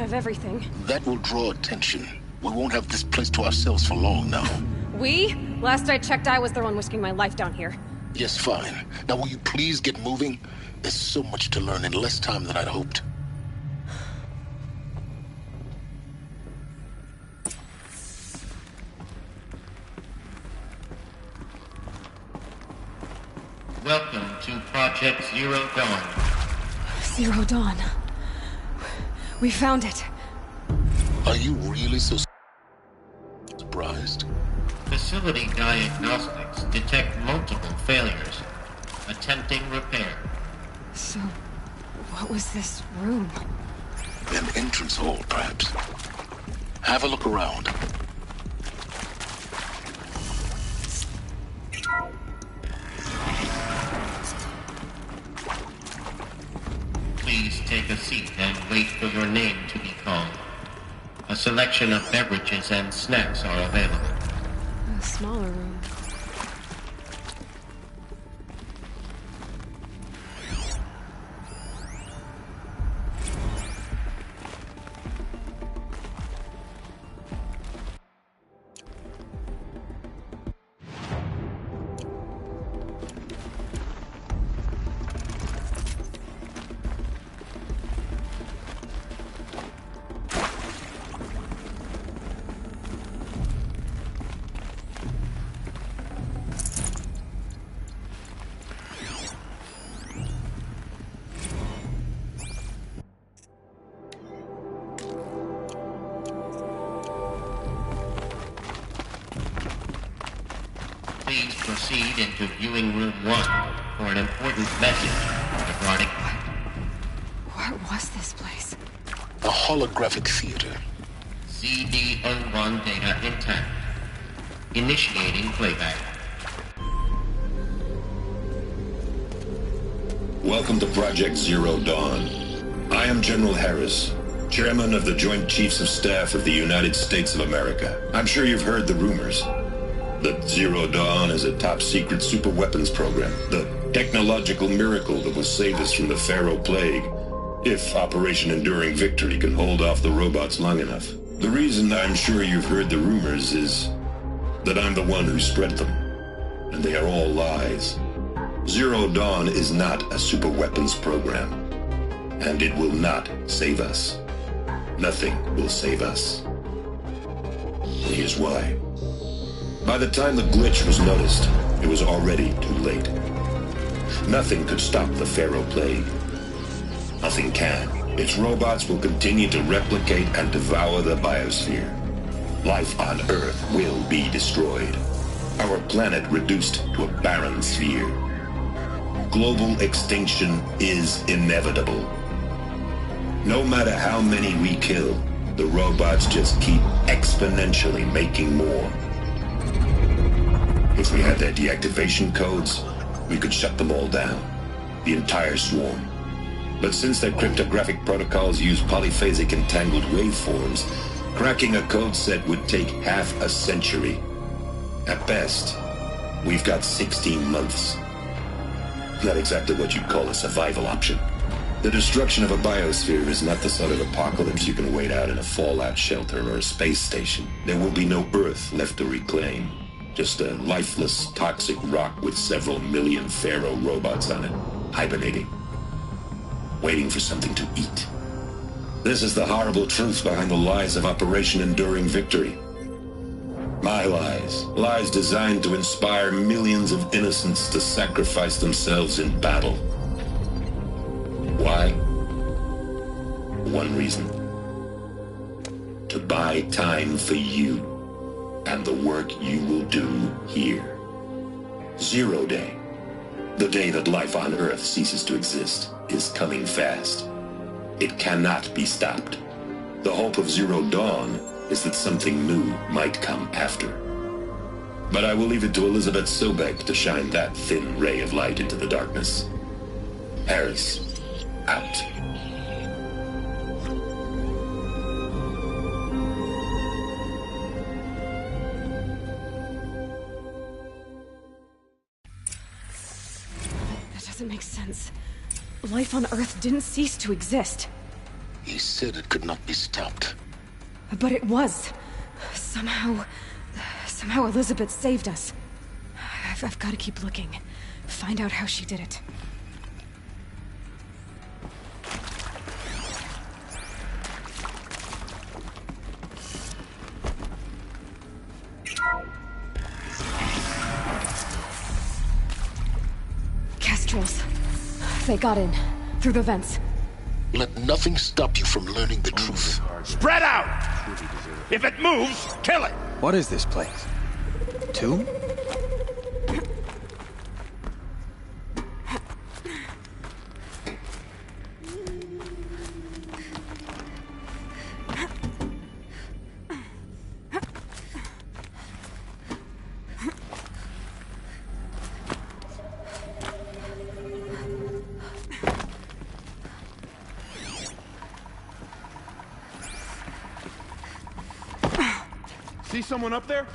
have everything. That will draw attention. We won't have this place to ourselves for long now. We? Last I checked, I was the one risking my life down here. Yes, fine. Now will you please get moving? There's so much to learn in less time than I'd hoped. Welcome to Project Zero Dawn. Zero Dawn. We found it. Are you really so surprised? Facility diagnostics detect multiple failures. Attempting repair. So, what was this room? An entrance hall, perhaps. Have a look around. Please take a seat and wait for your name to be called. A selection of beverages and snacks are available. A smaller room. Please proceed into viewing room 1 for an important message regarding... What was this place? A holographic theater. CD01 data intact. Initiating playback. Welcome to Project Zero Dawn. I am General Harris, Chairman of the Joint Chiefs of Staff of the United States of America. I'm sure you've heard the rumors that Zero Dawn is a top-secret superweapons program, the technological miracle that will save us from the Pharaoh Plague, if Operation Enduring Victory can hold off the robots long enough. The reason I'm sure you've heard the rumors is that I'm the one who spread them, and they are all lies. Zero Dawn is not a superweapons program, and it will not save us. Nothing will save us. Here's why. By the time the glitch was noticed, it was already too late. Nothing could stop the Pharaoh Plague. Nothing can. Its robots will continue to replicate and devour the biosphere. Life on Earth will be destroyed. Our planet reduced to a barren sphere. Global extinction is inevitable. No matter how many we kill, the robots just keep exponentially making more. If we had their deactivation codes, we could shut them all down, the entire swarm. But since their cryptographic protocols use polyphasic entangled waveforms, cracking a code set would take half a century. At best, we've got 16 months. Not exactly what you'd call a survival option. The destruction of a biosphere is not the sort of apocalypse you can wait out in a fallout shelter or a space station. There will be no Earth left to reclaim. Just a lifeless, toxic rock with several million Pharaoh robots on it, hibernating, waiting for something to eat. This is the horrible truth behind the lies of Operation Enduring Victory. My lies. Lies designed to inspire millions of innocents to sacrifice themselves in battle. Why? One reason. To buy time for you and the work you will do here. Zero Day, the day that life on Earth ceases to exist, is coming fast. It cannot be stopped. The hope of Zero Dawn is that something new might come after. But I will leave it to Elizabeth Sobek to shine that thin ray of light into the darkness. Harris, out. That doesn't make sense. Life on Earth didn't cease to exist. He said it could not be stopped. But it was. Somehow Elizabeth saved us. I've got to keep looking. Find out how she did it. Kestrels. They got in. Through the vents. Let nothing stop you from learning the truth. Spread out! If it moves, kill it! What is this place? Tomb? See someone up there?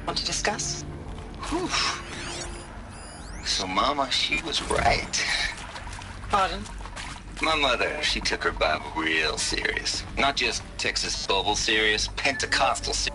Want to discuss? Whew. So Mama, she was right. Pardon? My mother, she took her Bible real serious. Not just Texas Bible serious, Pentecostal serious.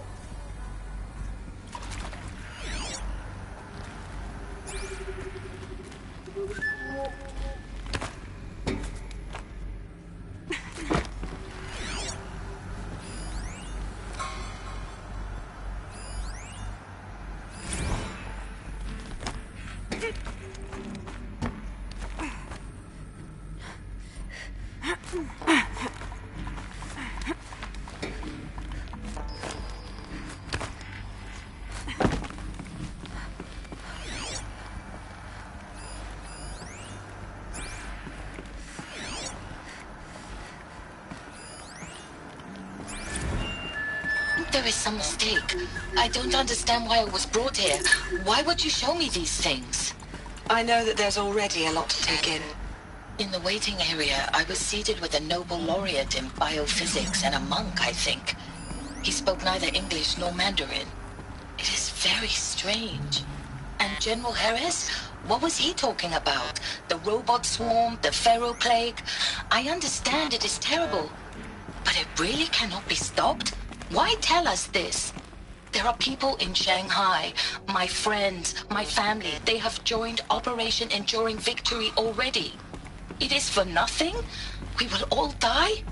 There is some mistake. I don't understand why I was brought here. Why would you show me these things? I know that there's already a lot to take in. In the waiting area, I was seated with a Nobel laureate in biophysics and a monk, I think. He spoke neither English nor Mandarin. It is very strange. And General Harris? What was he talking about? The robot swarm, the Pharaoh plague? I understand it is terrible. But it really cannot be stopped? Why tell us this? There are people in Shanghai, my friends, my family. They have joined Operation Enduring Victory already. It is for nothing? We will all die?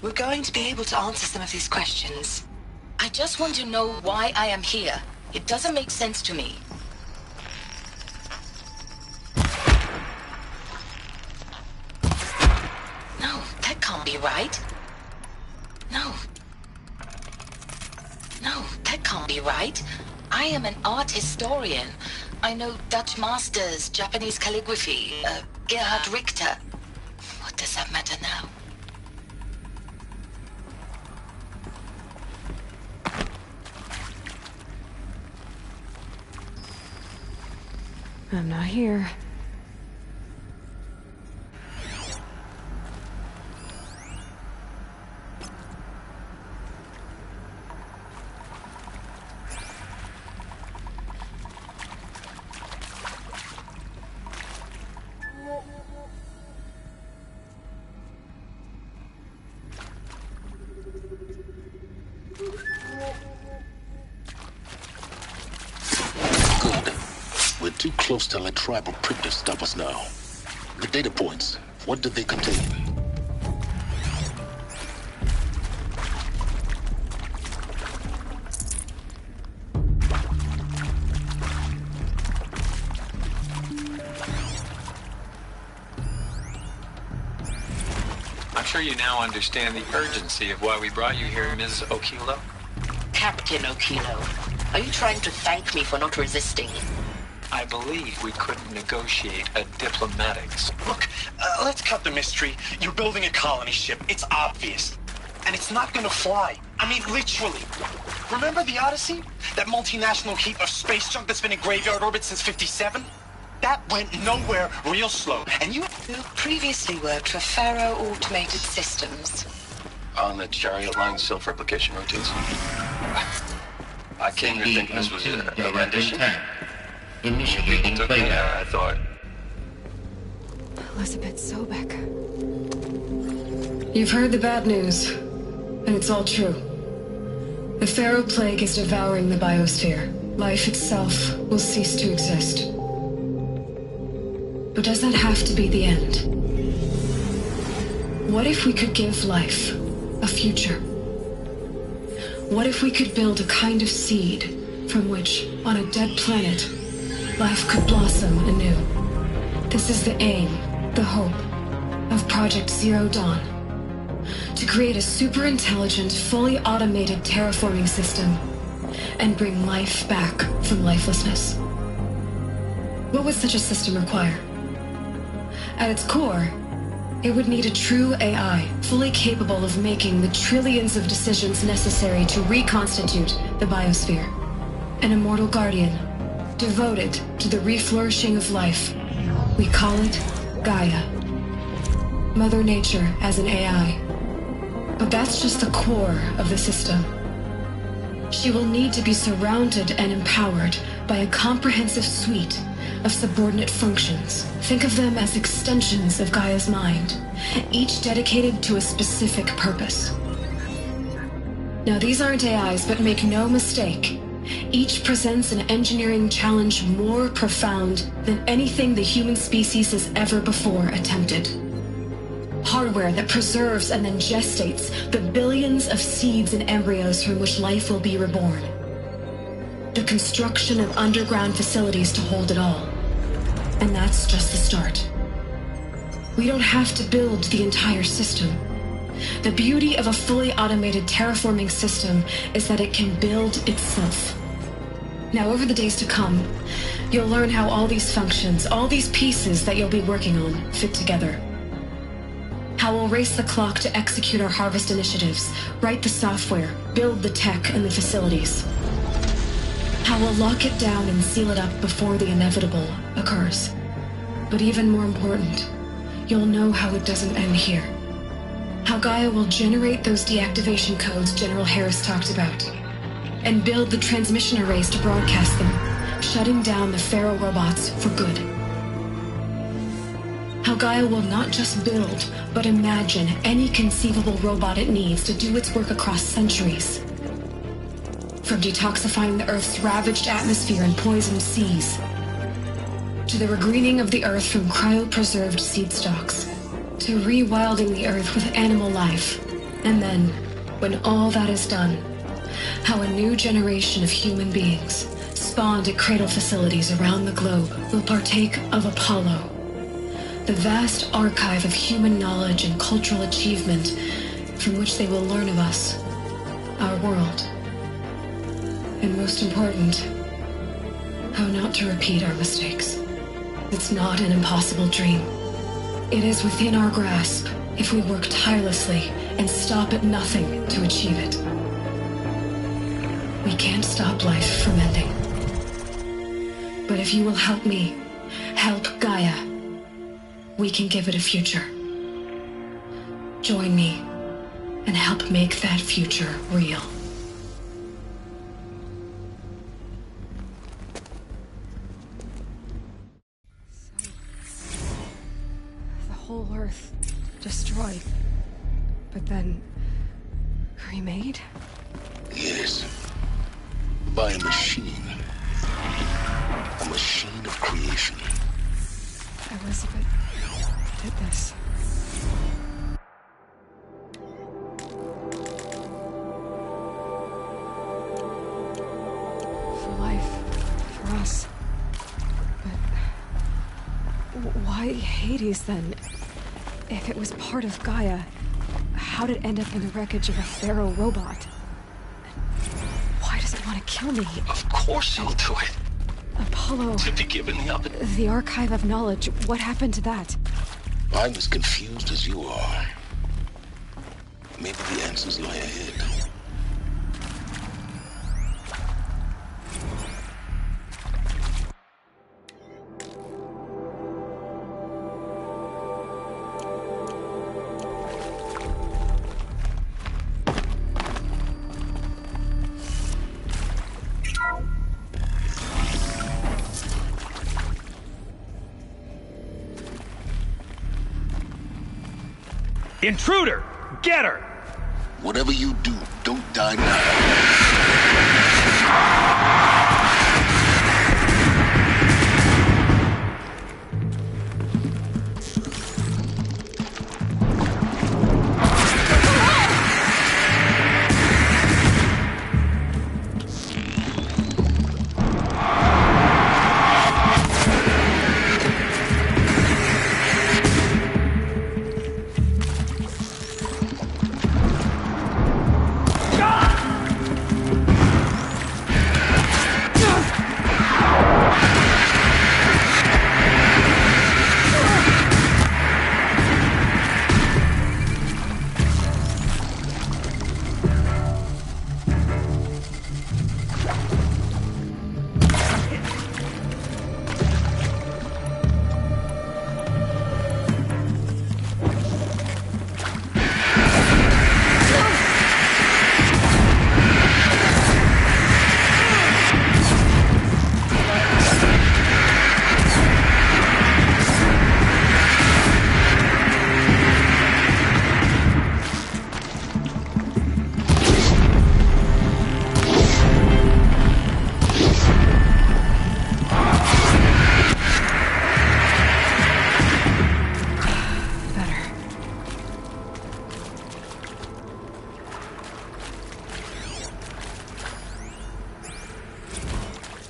We're going to be able to answer some of these questions. I just want to know why I am here. It doesn't make sense to me. No, that can't be right. No. No, that can't be right. I am an art historian. I know Dutch masters, Japanese calligraphy, Gerhard Richter. What does that matter now? I'm not here. We're too close to let tribal prick to stop us now. The data points, what did they contain? I'm sure you now understand the urgency of why we brought you here, Ms. Okilo. Captain Okilo, are you trying to thank me for not resisting? I believe we couldn't negotiate a diplomatic... Look, let's cut the mystery. You're building a colony ship. It's obvious. And it's not gonna fly. I mean, literally. Remember the Odyssey? That multinational heap of space junk that's been in graveyard orbit since '57? That went nowhere real slow. And you Who previously worked for Pharaoh Automated Systems. on the chariot line self-replication routines? I came here thinking this was a rendition. Initiating Took playback. there, I thought. Elizabeth Sobek. You've heard the bad news, and it's all true. The Pharaoh Plague is devouring the biosphere. Life itself will cease to exist. But does that have to be the end? What if we could give life a future? What if we could build a kind of seed from which, on a dead planet, life could blossom anew? This is the aim, the hope, of Project Zero Dawn. To create a super-intelligent, fully automated terraforming system and bring life back from lifelessness. What would such a system require? At its core, it would need a true AI, fully capable of making the trillions of decisions necessary to reconstitute the biosphere. An immortal guardian, devoted to the reflourishing of life. We call it Gaia. Mother Nature as an AI. But that's just the core of the system. She will need to be surrounded and empowered by a comprehensive suite of subordinate functions. Think of them as extensions of Gaia's mind, each dedicated to a specific purpose. Now, these aren't AIs, but make no mistake, each presents an engineering challenge more profound than anything the human species has ever before attempted. Hardware that preserves and then gestates the billions of seeds and embryos from which life will be reborn. The construction of underground facilities to hold it all. And that's just the start. We don't have to build the entire system. The beauty of a fully automated terraforming system is that it can build itself. Now, over the days to come, you'll learn how all these functions, all these pieces that you'll be working on, fit together. How we'll race the clock to execute our harvest initiatives, write the software, build the tech and the facilities. How we'll lock it down and seal it up before the inevitable occurs. But even more important, you'll know how it doesn't end here. How Gaia will generate those deactivation codes General Harris talked about, and build the transmission arrays to broadcast them, shutting down the Pharaoh robots for good. How Gaia will not just build, but imagine any conceivable robot it needs to do its work across centuries. From detoxifying the Earth's ravaged atmosphere and poisoned seas, to the regreening of the Earth from cryopreserved seed stalks, to rewilding the Earth with animal life. And then, when all that is done, how a new generation of human beings, spawned at cradle facilities around the globe, will partake of Apollo, the vast archive of human knowledge and cultural achievement from which they will learn of us, our world. And most important, how not to repeat our mistakes. It's not an impossible dream. It is within our grasp if we work tirelessly and stop at nothing to achieve it. We can't stop life from ending. But if you will help me, help Gaia, we can give it a future. Join me and help make that future real. The whole Earth destroyed, but then remade? Yes. By a machine. A machine of creation. Elizabeth did this. For life, for us. But why Hades then? If it was part of Gaia, how did it end up in the wreckage of a Pharaoh robot? Why does it want to kill me? Of course he'll do it. Apollo, To be given the opportunity. the archive of knowledge, what happened to that? I'm as confused as you are. Maybe the answers lie ahead. Intruder! Get her! Whatever you do, don't die now.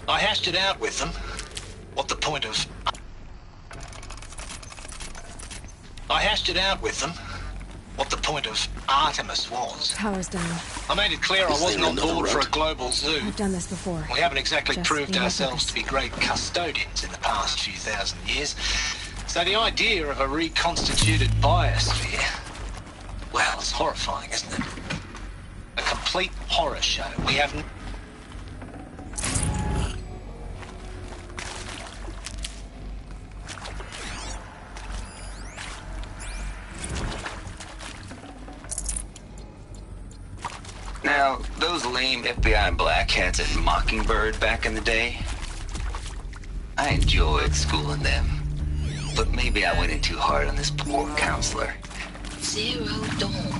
I hashed it out with them. What the point of... I hashed it out with them. What the point of Artemis was. Power's down. I made it clear I wasn't on board for a global zoo. I've done this before. We haven't exactly Just proved be ourselves with to be great custodians in the past few thousand years. So the idea of a reconstituted biosphere, well, it's horrifying, isn't it? A complete horror show. We haven't... Now, those lame FBI black hats at Mockingbird back in the day, I enjoyed schooling them. But maybe I went in too hard on this poor counselor. Zero Dawn.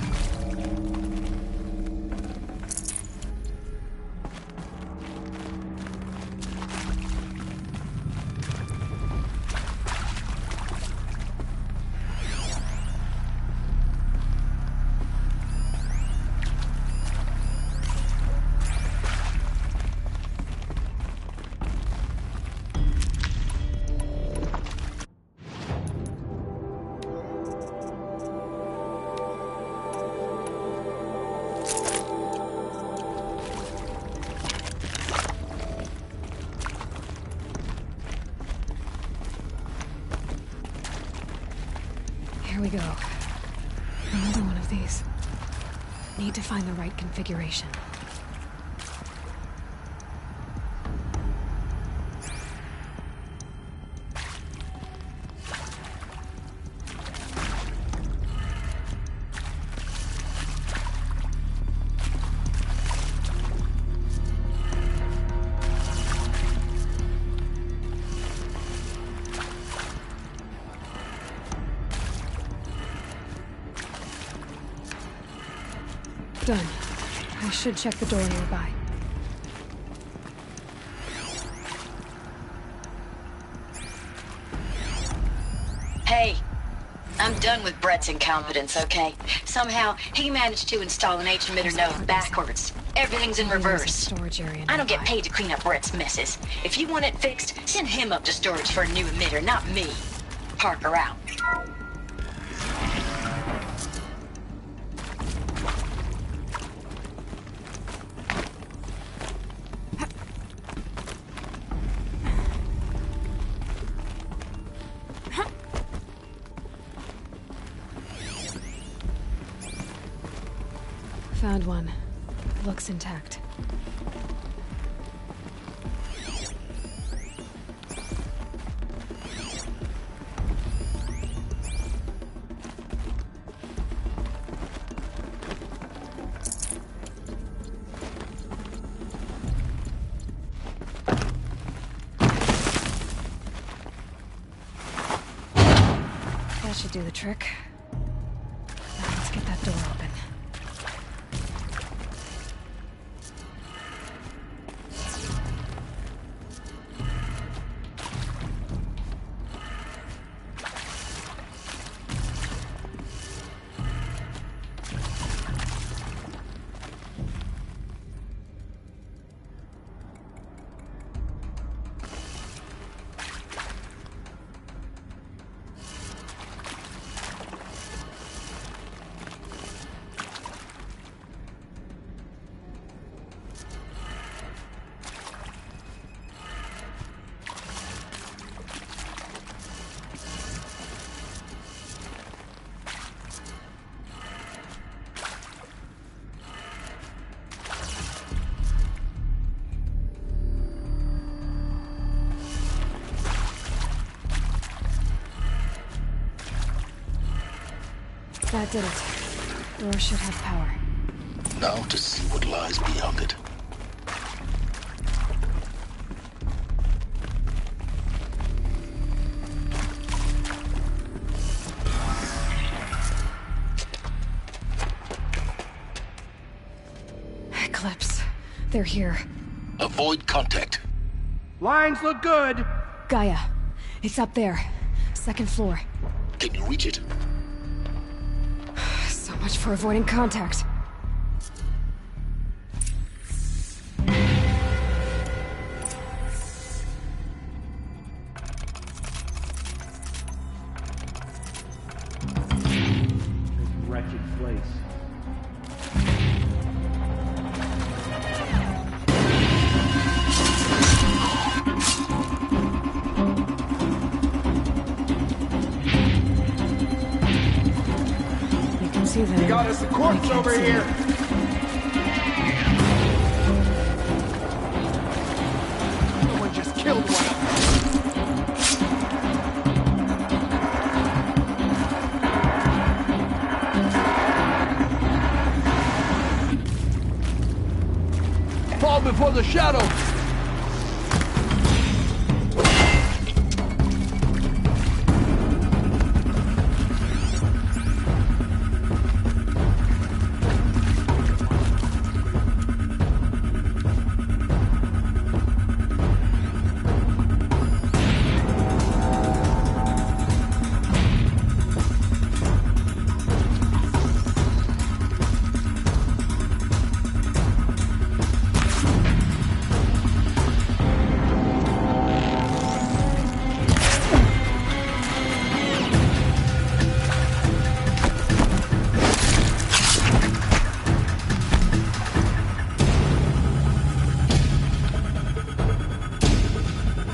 Here we go. Another one of these. Need to find the right configuration. Done. I should check the door nearby. Hey, I'm done with Brett's incompetence, okay? Somehow, he managed to install an H-emitter node backwards. Everything's in reverse. Storage area I don't get nearby. paid to clean up Brett's messes. If you want it fixed, send him up to storage for a new emitter, not me. Parker out. Found one. Looks intact. That should do the trick. Door open. That did it. Door should have power. Now to see what lies beyond it. Eclipse. They're here. Avoid contact. Lines look good. Gaia. It's up there. Second floor. Can you reach it? So much for avoiding contact. Wretched place. We got us a corpse over here. Someone just killed one of them. Fall before the shadow.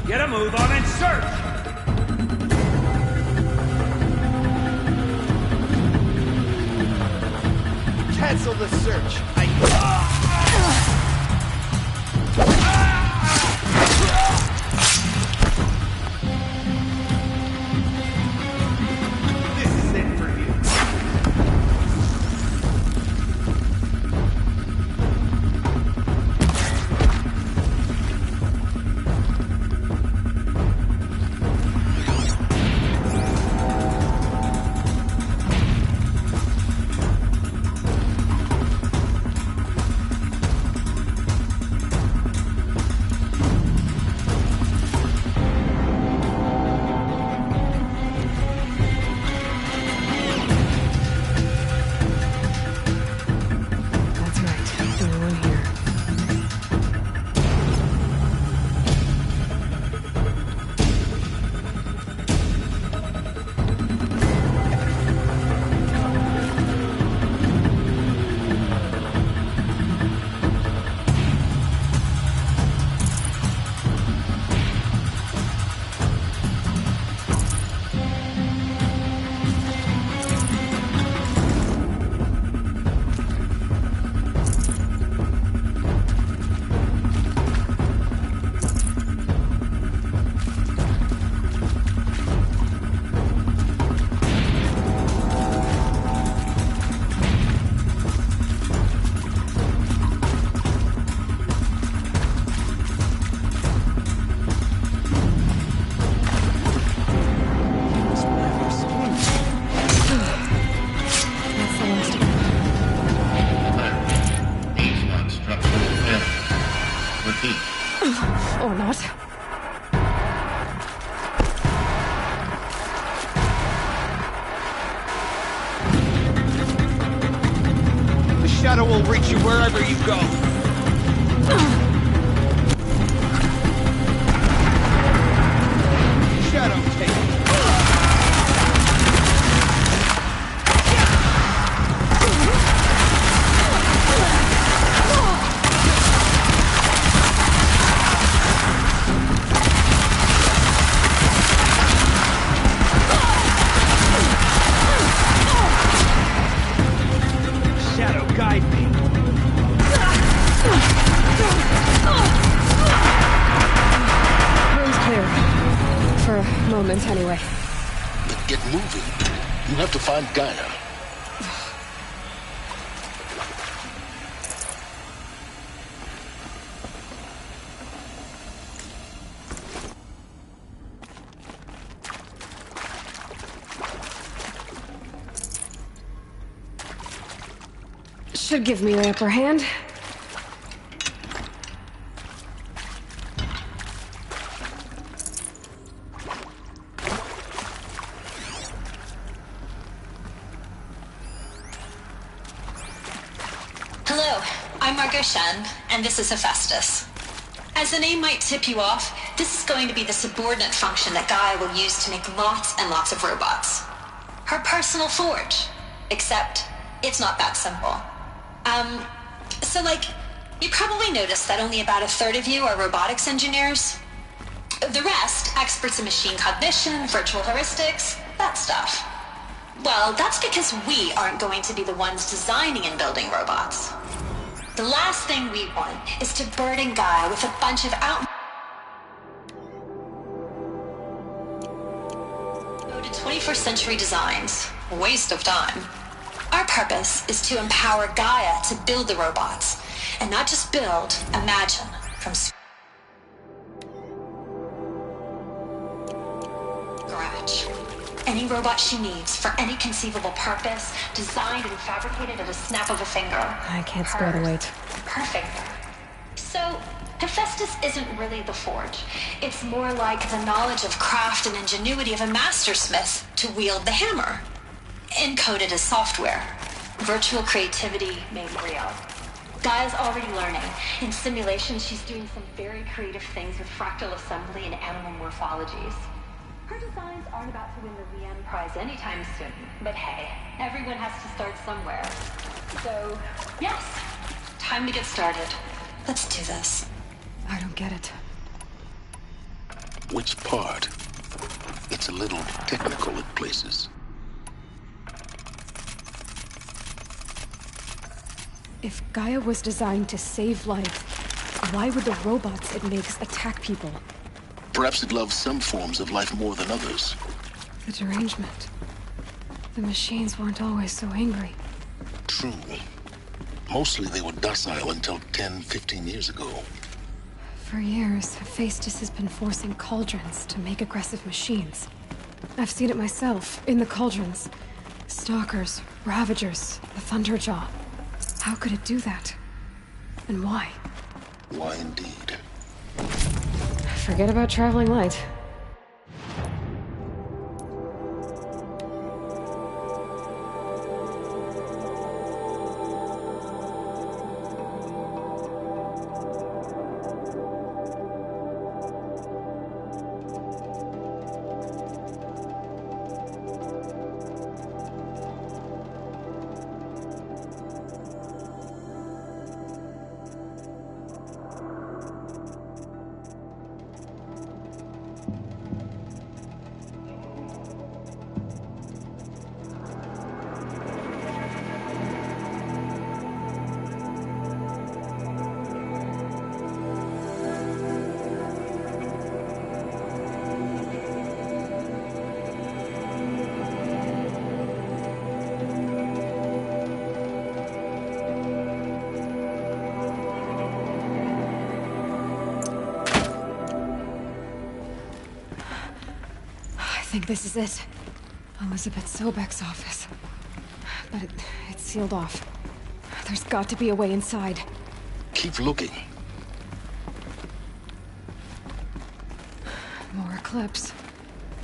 Get a move on and search! Cancel the search. This is it for you. shadow will reach you wherever you go. Shadow, take it. Shadow, guide me. Room's clear. For a moment, anyway. Then get moving. You have to find Gaia. Should give me the upper hand. Hello, I'm Margot Shen, and this is Hephaestus. As the name might tip you off, this is going to be the subordinate function that Gaia will use to make lots and lots of robots. Her personal forge. Except, it's not that simple. So you probably noticed that only about a third of you are robotics engineers. The rest, experts in machine cognition, virtual heuristics, that stuff. Well, that's because we aren't going to be the ones designing and building robots. The last thing we want is to burden Gaia with a bunch of outmoded 21st century designs. Waste of time. Our purpose is to empower Gaia to build the robots, and not just build, imagine, from scratch. Any robot she needs for any conceivable purpose, designed and fabricated at a snap of a finger. I can't spare the weight. Perfect. So, Hephaestus isn't really the forge. It's more like the knowledge of craft and ingenuity of a mastersmith to wield the hammer. Encoded as software. Virtual creativity made real. Gaia's already learning. In simulation, she's doing some very creative things with fractal assembly and animal morphologies. Her designs aren't about to win the VM prize anytime soon, but hey, everyone has to start somewhere. So, yes, time to get started. Let's do this. I don't get it. Which part? It's a little technical at places. If Gaia was designed to save life, why would the robots it makes attack people? Perhaps it loves some forms of life more than others. The derangement. The machines weren't always so angry. True. Mostly they were docile until 10, 15 years ago. For years, Hephaestus has been forcing cauldrons to make aggressive machines. I've seen it myself, in the cauldrons. Stalkers, Ravagers, the Thunderjaw. How could it do that? And why? Why indeed? Forget about traveling light. I think this is it. Elizabeth Sobek's office. But it's sealed off. There's got to be a way inside. Keep looking. More eclipse.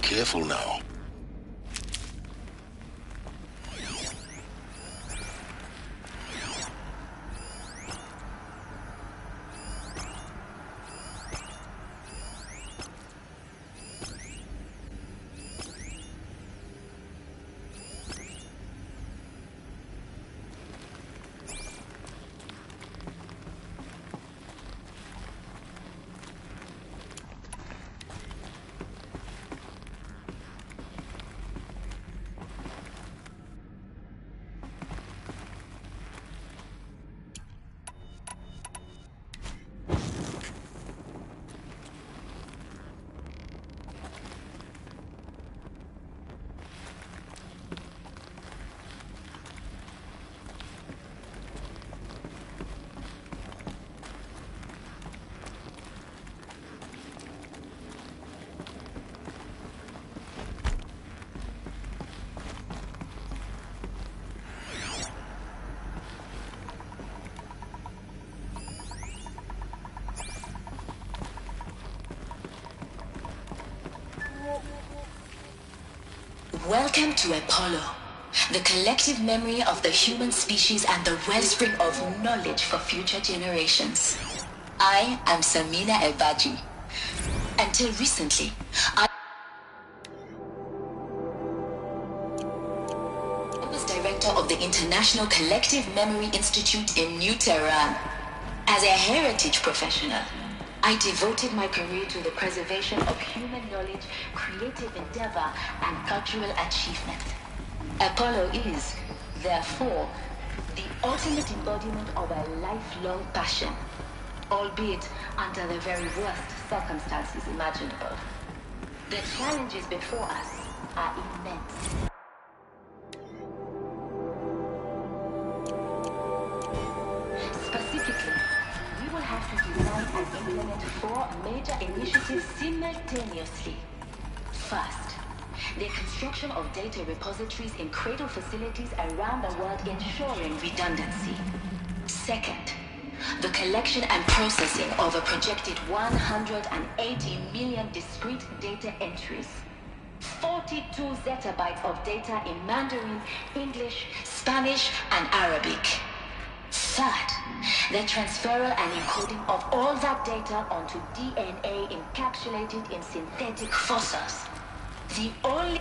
Careful now. Welcome to Apollo, the collective memory of the human species and the wellspring of knowledge for future generations. I am Samina Elbaji. Until recently, I was director of the International Collective Memory Institute in New Tehran. As a heritage professional, I devoted my career to the preservation of human knowledge, creative endeavor, and cultural achievement. Apollo is, therefore, the ultimate embodiment of a lifelong passion, albeit under the very worst circumstances imaginable. The challenges before us are immense. Specifically, we will have to design and implement 4 major initiatives simultaneously. First, the construction of data repositories in cradle facilities around the world, ensuring redundancy. Second, the collection and processing of a projected 180 million discrete data entries. 42 zettabytes of data in Mandarin, English, Spanish, and Arabic. Third, the transferal and encoding of all that data onto DNA encapsulated in synthetic fossils. The only...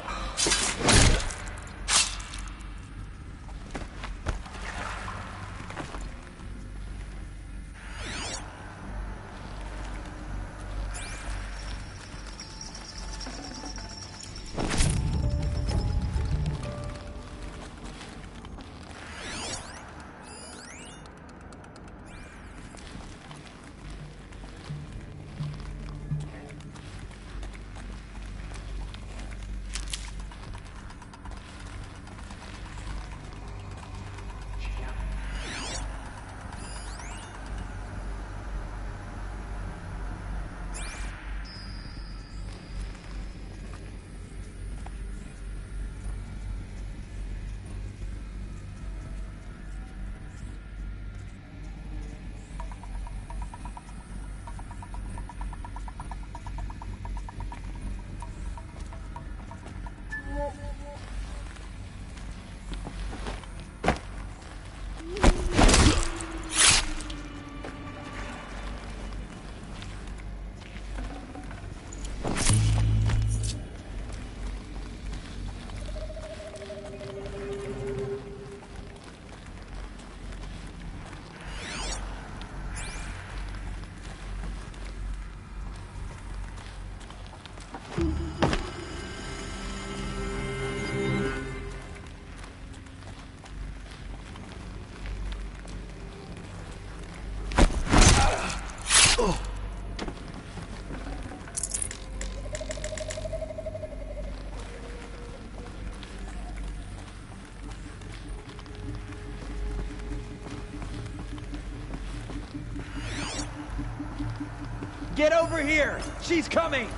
Get over here! She's coming!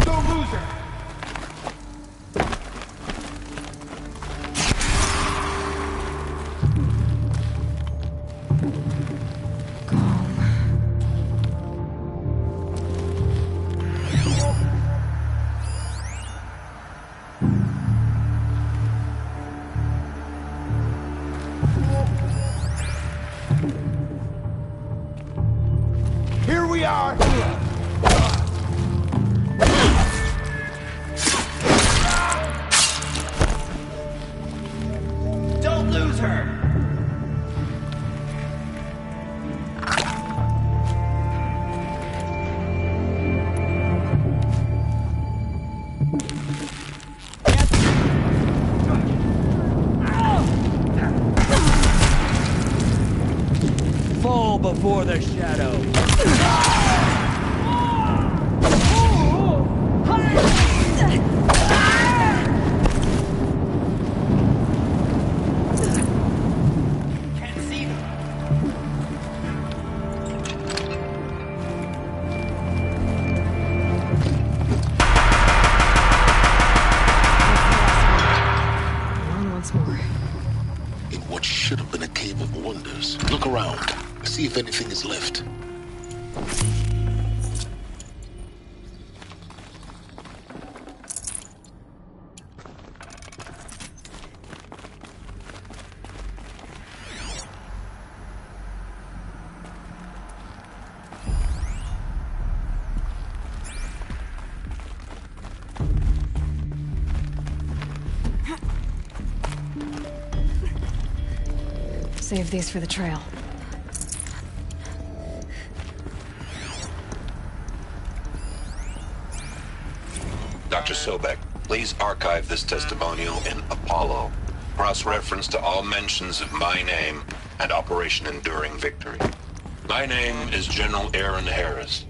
Don't lose her! Here we are! Don't lose her! Fall before the shadow. Should have been a cave of wonders. Look around. See if anything is left. Save these for the trail. Dr. Sobek, please archive this testimonial in Apollo. Cross-reference to all mentions of my name and Operation Enduring Victory. My name is General Aaron Harris.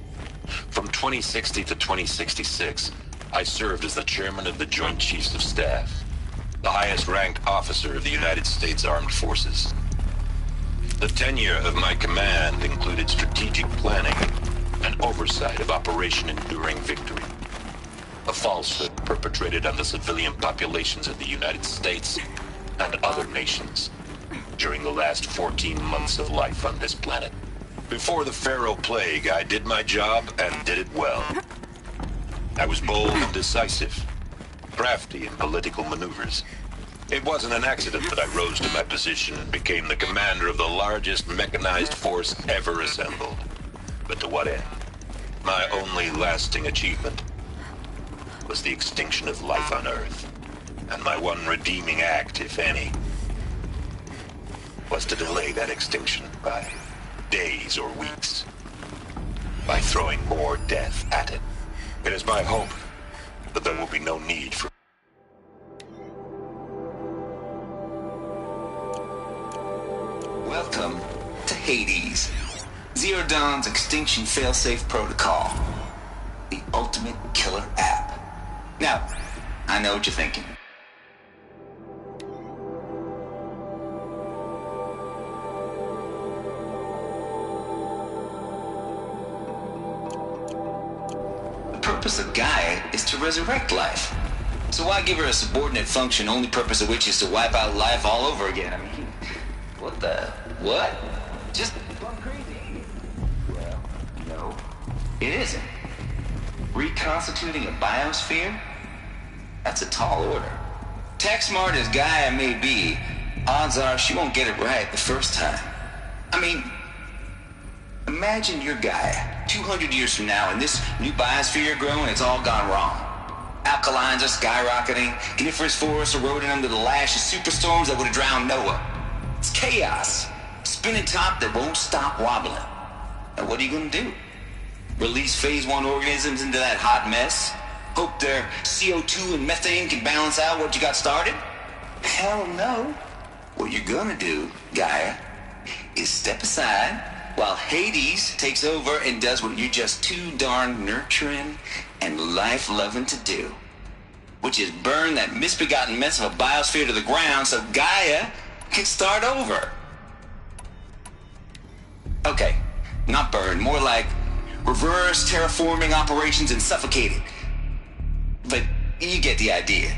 From 2060 to 2066, I served as the chairman of the Joint Chiefs of Staff, the highest-ranked officer of the United States Armed Forces. The tenure of my command included strategic planning and oversight of Operation Enduring Victory, a falsehood perpetrated on the civilian populations of the United States and other nations during the last 14 months of life on this planet. Before the Pharaoh Plague, I did my job and did it well. I was bold and decisive, crafty in political maneuvers. It wasn't an accident that I rose to my position and became the commander of the largest mechanized force ever assembled. But to what end? My only lasting achievement was the extinction of life on Earth. And my one redeeming act, if any, was to delay that extinction by days or weeks, by throwing more death at it. It is my hope that there will be no need for Welcome to Hades, Zero Dawn's extinction failsafe protocol, the ultimate killer app. Now, I know what you're thinking. The purpose of Gaia is to resurrect life. So why give her a subordinate function, only purpose of which is to wipe out life all over again? I mean, what? Just gone crazy. Well, no, it isn't. Reconstituting a biosphere? That's a tall order. Tech smart as Gaia may be, odds are she won't get it right the first time. I mean, imagine you're Gaia 200 years from now and this new biosphere you're growing, it's all gone wrong. Alkalines are skyrocketing, coniferous forests eroding under the lash of superstorms that would have drowned Noah. It's chaos. Spinning top that won't stop wobbling. And what are you gonna do? Release phase 1 organisms into that hot mess? Hope their CO2 and methane can balance out what you got started? Hell no. What you're gonna do, Gaia, is step aside while Hades takes over and does what you're just too darn nurturing and life-loving to do. Which is burn that misbegotten mess of a biosphere to the ground so Gaia can start over. Okay, not burn, more like reverse terraforming operations and suffocate it. But you get the idea.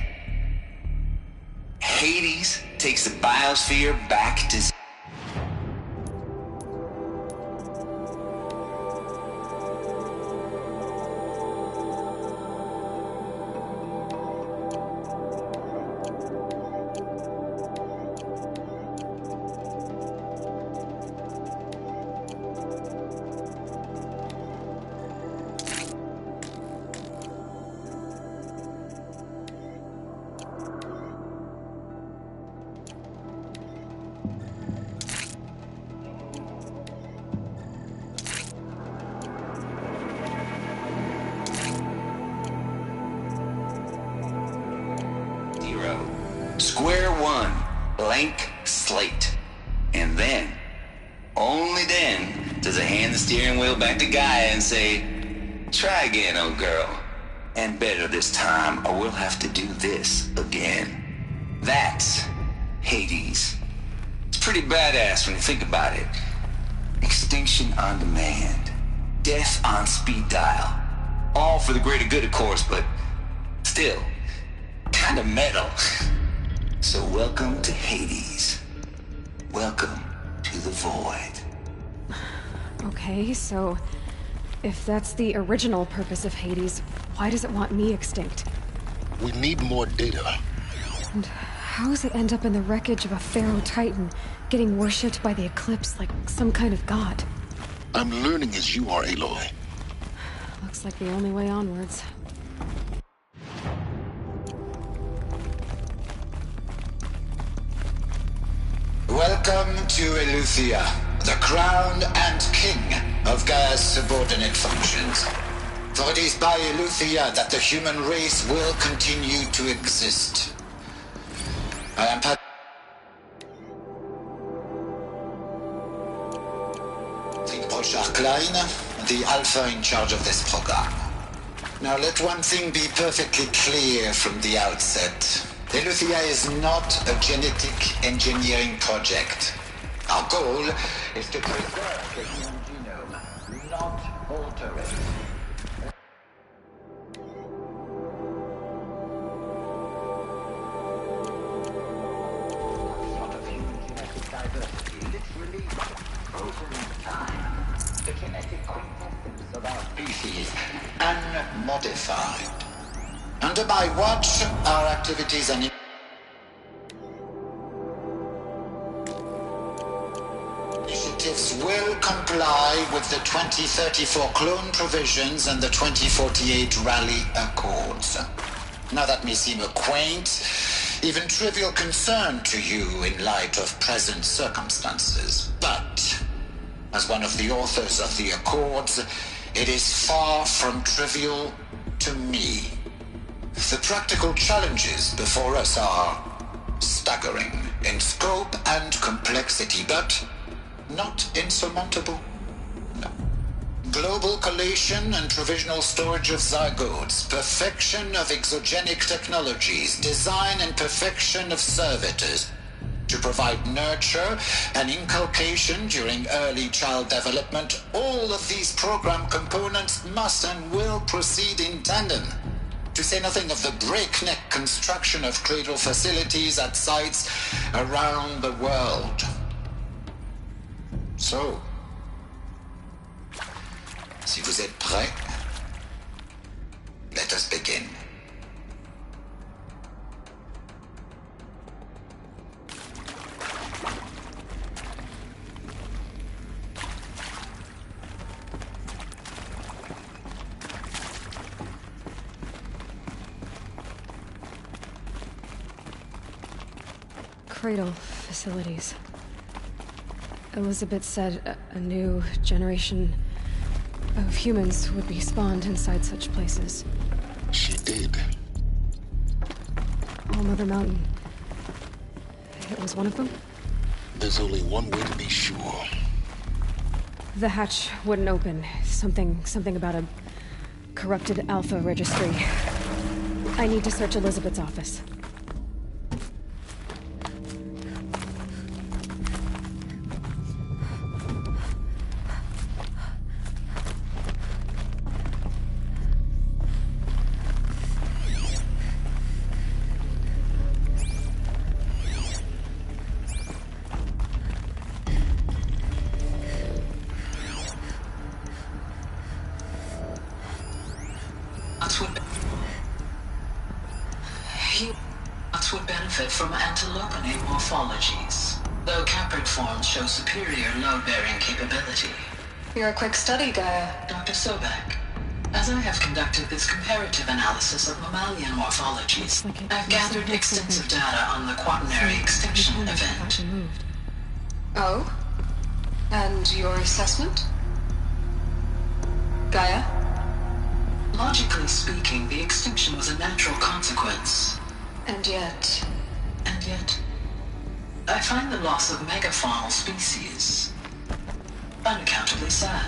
Hades takes the biosphere back to Square one, blank slate. And then, only then, does it hand the steering wheel back to Gaia and say, try again, old girl. And better this time, or we'll have to do this again. That's Hades. It's pretty badass when you think about it. Extinction on demand. Death on speed dial. All for the greater good, of course, but still, kind of metal. So welcome to Hades. Welcome to the void. Okay, so if that's the original purpose of Hades, why does it want me extinct? We need more data. And how does it end up in the wreckage of a Pharaoh Titan, getting worshipped by the Eclipse like some kind of god? I'm learning as you are, Aloy. Looks like the only way onwards. Welcome Welcome to Eleuthia, the crown and king of Gaia's subordinate functions. For it is by Eleuthia that the human race will continue to exist. I am Patrick Klein, the Alpha in charge of this program. Now let one thing be perfectly clear from the outset. Eleuthia is not a genetic engineering project. Our goal is to preserve the human genome, not alter it. Sort of human genetic diversity, literally frozen in time. The genetic quintessence of our species, unmodified. Under my watch, our activities and initiatives will comply with the 2034 clone provisions and the 2048 Rally Accords. Now that may seem a quaint, even trivial concern to you in light of present circumstances, but as one of the authors of the Accords, it is far from trivial to me. The practical challenges before us are staggering in scope and complexity, but not insurmountable. No. Global collation and provisional storage of zygotes, perfection of exogenic technologies, design and perfection of servitors to provide nurture and inculcation during early child development. All of these program components must and will proceed in tandem. To say nothing of the breakneck construction of cradle facilities at sites around the world. So, si vous êtes prêts, let us begin. Cradle facilities. Elizabeth said a new generation of humans would be spawned inside such places. She did. All Mother Mountain. It was one of them? There's only one way to be sure. The hatch wouldn't open. Something about a corrupted Alpha registry. I need to search Elizabeth's office. Would benefit from antilopinate morphologies, though caprid forms show superior load-bearing capability. You're a quick study, Gaia. Dr. Sobek, as I have conducted this comparative analysis of mammalian morphologies, I've gathered extensive data on the quaternary extinction event. Oh? And your assessment? Gaia? Logically speaking, the extinction was a natural consequence. And yet, I find the loss of megafaunal species unaccountably sad.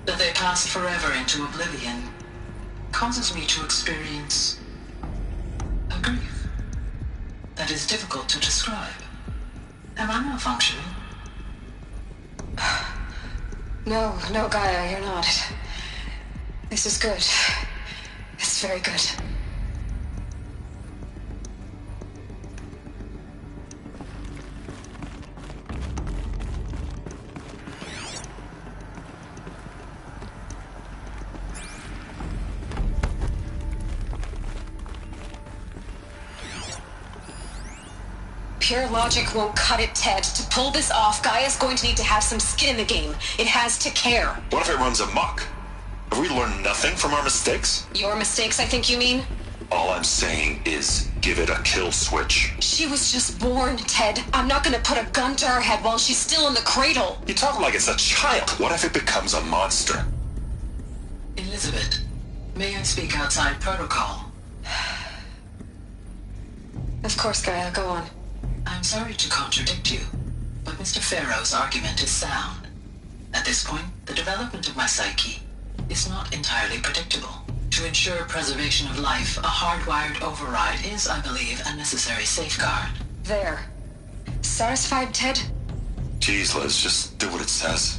That they passed forever into oblivion causes me to experience a grief that is difficult to describe. Am I malfunctioning? No, Gaia, you're not. This is good. It's very good. Pure logic won't cut it, Ted. To pull this off, Gaia's going to need to have some skin in the game. It has to care. What if it runs amok? Have we learned nothing from our mistakes? Your mistakes, I think you mean? All I'm saying is give it a kill switch. She was just born, Ted. I'm not gonna put a gun to her head while she's still in the cradle. You talk like it's a child. What if it becomes a monster? Elizabeth, may I speak outside protocol? Of course, Gaia, go on. I'm sorry to contradict you, but Mr. Farrow's argument is sound. At this point, the development of my psyche is not entirely predictable. To ensure preservation of life, a hardwired override is, I believe, a necessary safeguard. There. Satisfied, Ted? Jeez, Liz, just do what it says.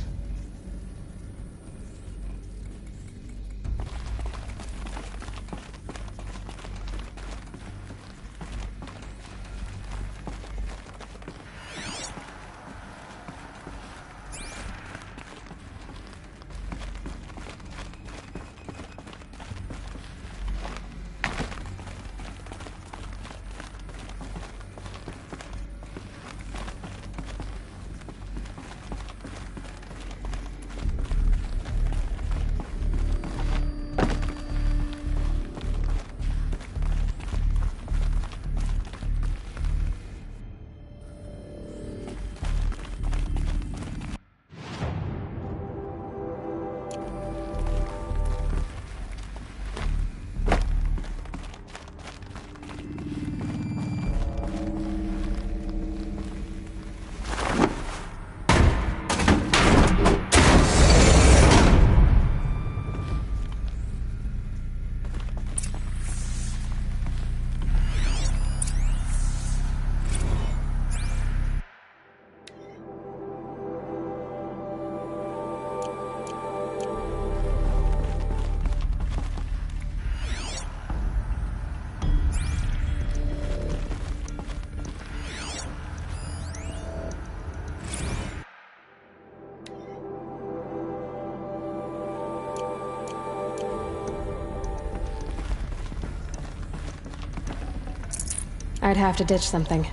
I'd have to ditch something.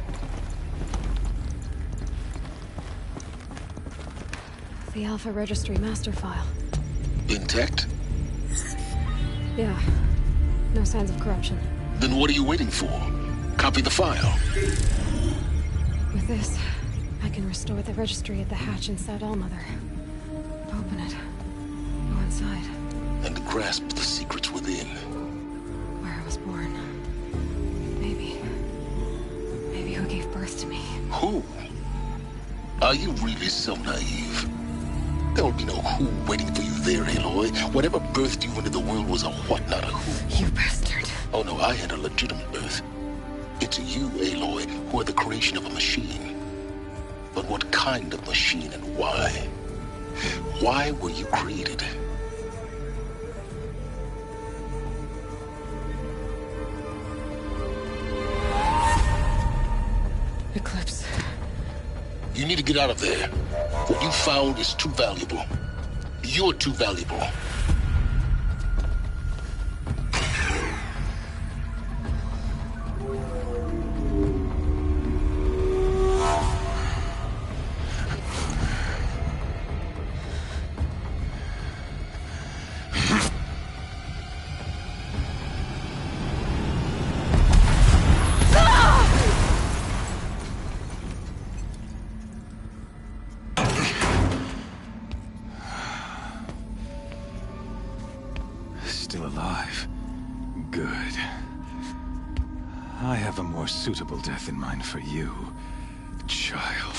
The Alpha Registry master file. Intact? Yeah. No signs of corruption. Then what are you waiting for? Copy the file. With this, I can restore the registry at the hatch inside Allmother. Open it. Go inside. And grasp the secrets within. Where I was born. Maybe who gave birth to me. Who? Are you really so naive? There will be no who waiting for you there, Aloy. Whatever birthed you into the world was a what, not a who. You bastard. Oh no, I had a legitimate birth. It's you, Aloy, who are the creation of a machine. But what kind of machine and why? Why were you created? Eclipse. You need to get out of there. What you found is too valuable. You're too valuable. Still alive. Good. I have a more suitable death in mind for you, child.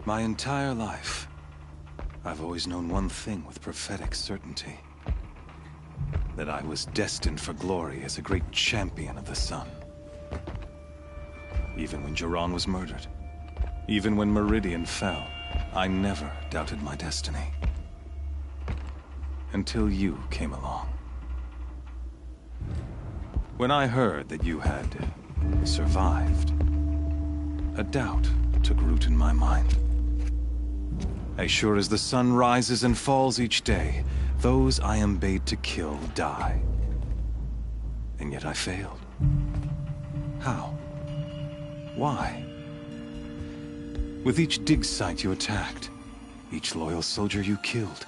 My entire life, I've always known one thing with prophetic certainty. That I was destined for glory as a great champion of the sun. Even when Jiran was murdered, even when Meridian fell, I never doubted my destiny. Until you came along. When I heard that you had survived, a doubt took root in my mind. As sure as the sun rises and falls each day, those I am bade to kill die. And yet I failed. How? Why? With each dig site you attacked, each loyal soldier you killed,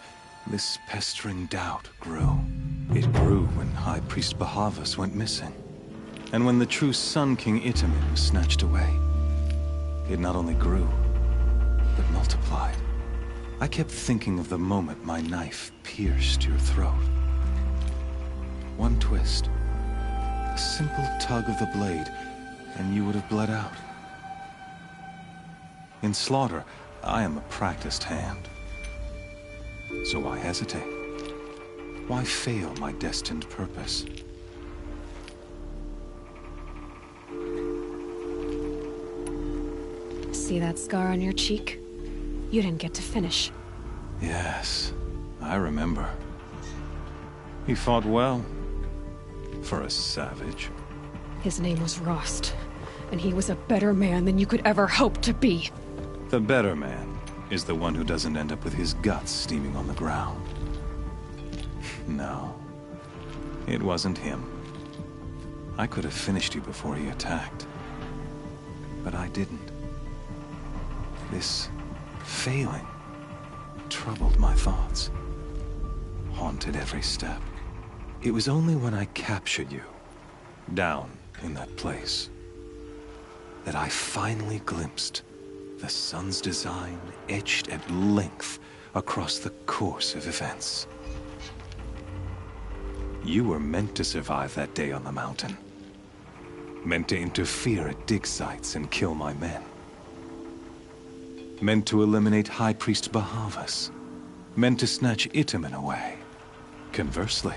this pestering doubt grew. It grew when High Priest Bahavas went missing. And when the true Sun King Itamen was snatched away. It not only grew, but multiplied. I kept thinking of the moment my knife pierced your throat. One twist, a simple tug of the blade, and you would have bled out. In slaughter, I am a practiced hand. So why hesitate? Why fail my destined purpose? See that scar on your cheek? You didn't get to finish. Yes, I remember. He fought well. For a savage. His name was Rost, and he was a better man than you could ever hope to be. The better man is the one who doesn't end up with his guts steaming on the ground. No, it wasn't him. I could have finished you before he attacked. But I didn't. This failing troubled my thoughts, haunted every step. It was only when I captured you, down in that place, that I finally glimpsed the sun's design etched at length across the course of events. You were meant to survive that day on the mountain. Meant to interfere at dig sites and kill my men. Meant to eliminate High Priest Bahavas. Meant to snatch Itamen away. Conversely,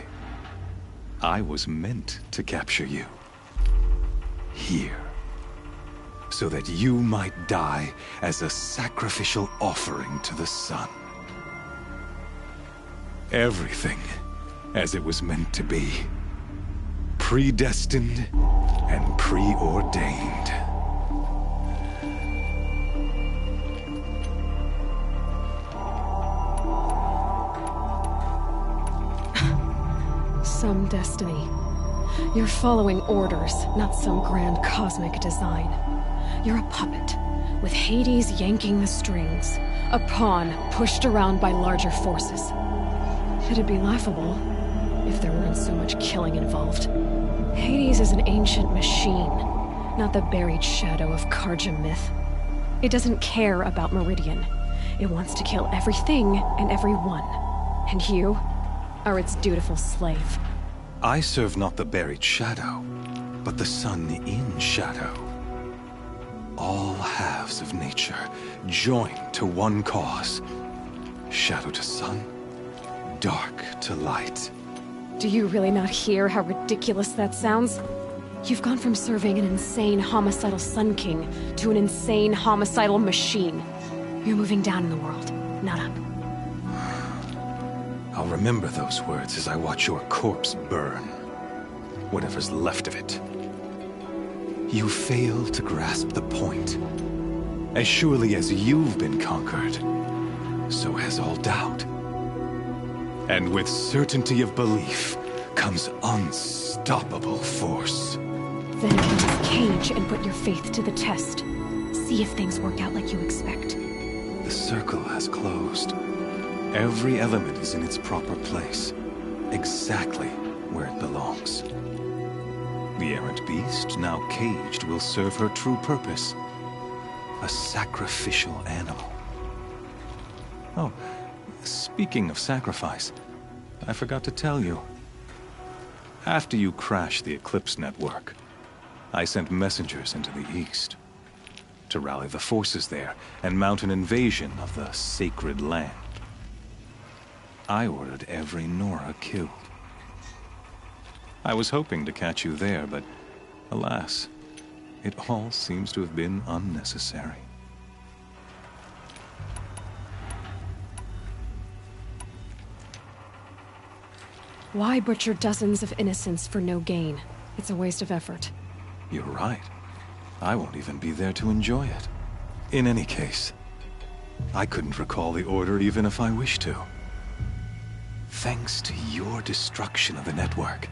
I was meant to capture you. Here. So that you might die as a sacrificial offering to the sun. Everything as it was meant to be. Predestined and preordained. Some destiny. You're following orders, not some grand cosmic design. You're a puppet, with Hades yanking the strings. A pawn pushed around by larger forces. It'd be laughable if there weren't so much killing involved. Hades is an ancient machine, not the buried shadow of Karja myth. It doesn't care about Meridian. It wants to kill everything and everyone. And you are its dutiful slave. I serve not the buried shadow, but the sun in shadow. All halves of nature joined to one cause. Shadow to sun, dark to light. Do you really not hear how ridiculous that sounds? You've gone from serving an insane homicidal Sun King to an insane homicidal machine. You're moving down in the world, not up. I'll remember those words as I watch your corpse burn. Whatever's left of it. You fail to grasp the point. As surely as you've been conquered, so has all doubt. And with certainty of belief comes unstoppable force. Then enter this cage and put your faith to the test. See if things work out like you expect. The circle has closed. Every element is in its proper place, exactly where it belongs. The errant beast, now caged, will serve her true purpose. A sacrificial animal. Oh, speaking of sacrifice, I forgot to tell you. After you crashed the Eclipse network, I sent messengers into the east to rally the forces there and mount an invasion of the sacred land. I ordered every Nora killed. I was hoping to catch you there, but alas, it all seems to have been unnecessary. Why butcher dozens of innocents for no gain? It's a waste of effort. You're right. I won't even be there to enjoy it. In any case, I couldn't recall the order even if I wished to. Thanks to your destruction of the network,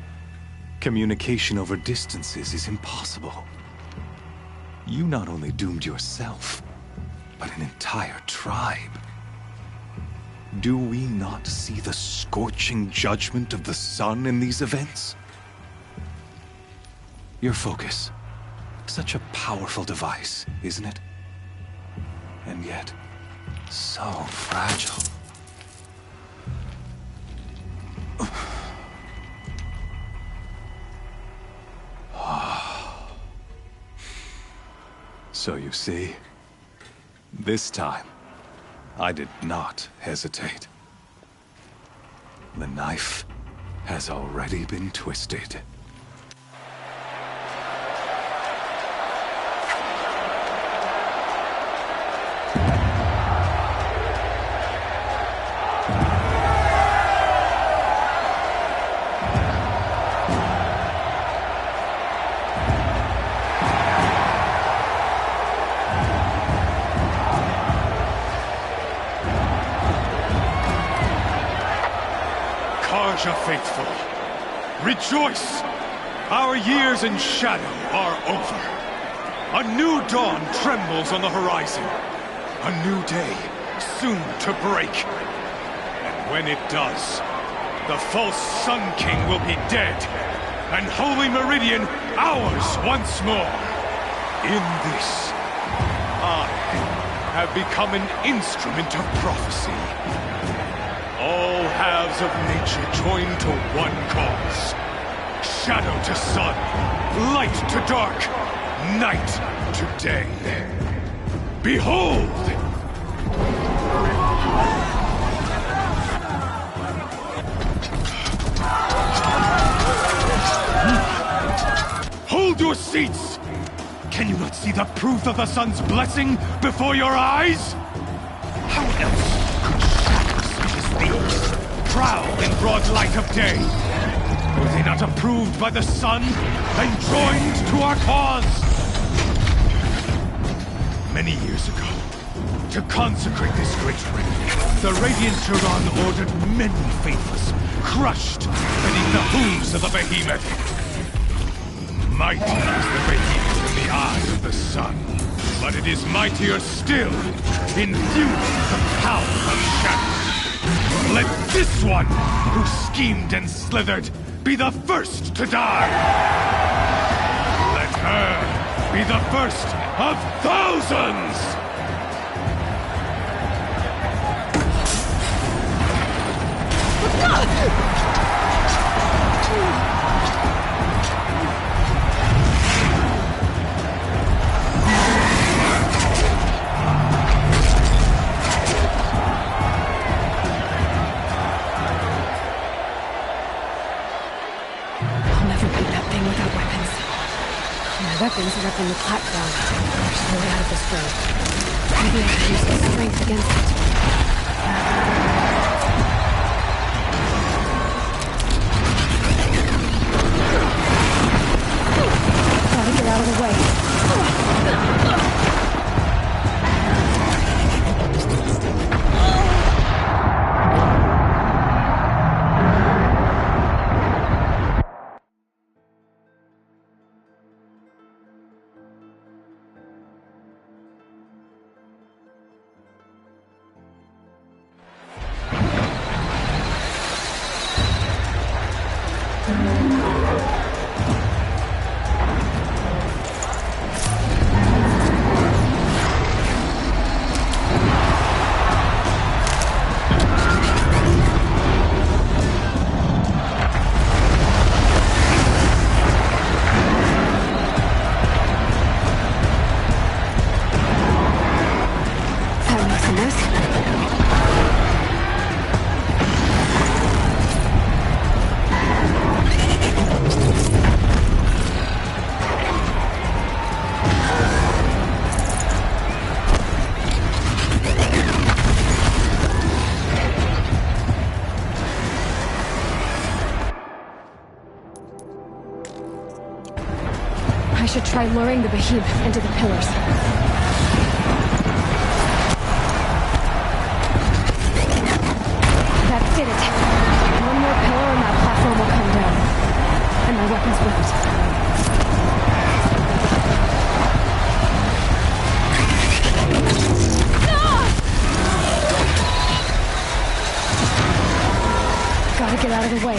Communication over distances is impossible. You not only doomed yourself, but an entire tribe. Do we not see the scorching judgment of the sun in these events? Your focus. Such a powerful device, isn't it? And yet, so fragile. So you see, this time, I did not hesitate. The knife has already been twisted. Faithful, rejoice! Our years in shadow are over. A new dawn trembles on the horizon. A new day soon to break. And when it does, the false Sun King will be dead, and Holy Meridian ours once more. In this, I have become an instrument of prophecy. All halves of nature join to one cause. Shadow to sun, light to dark, night to day. Behold! Hold your seats! Can you not see the proof of the sun's blessing before your eyes? How else prowl in broad light of day? Were they not approved by the sun and joined to our cause? Many years ago, to consecrate this great ring, the Radiant Turan ordered many faithless, crushed beneath the hooves of the behemoth. Mighty is the behemoth in the eyes of the sun, but it is mightier still, infused with the power of shadow. Let this one, who schemed and slithered, be the first to die! Let her be the first of thousands! Weapons are up on the platform. We're slowly out of this road. Maybe I can use the strength against it. Gotta get out of the way. I should try luring the behemoth into the pillars. That did it. One more pillar and that platform will come down. And my weapon's ripped. Gotta get out of the way.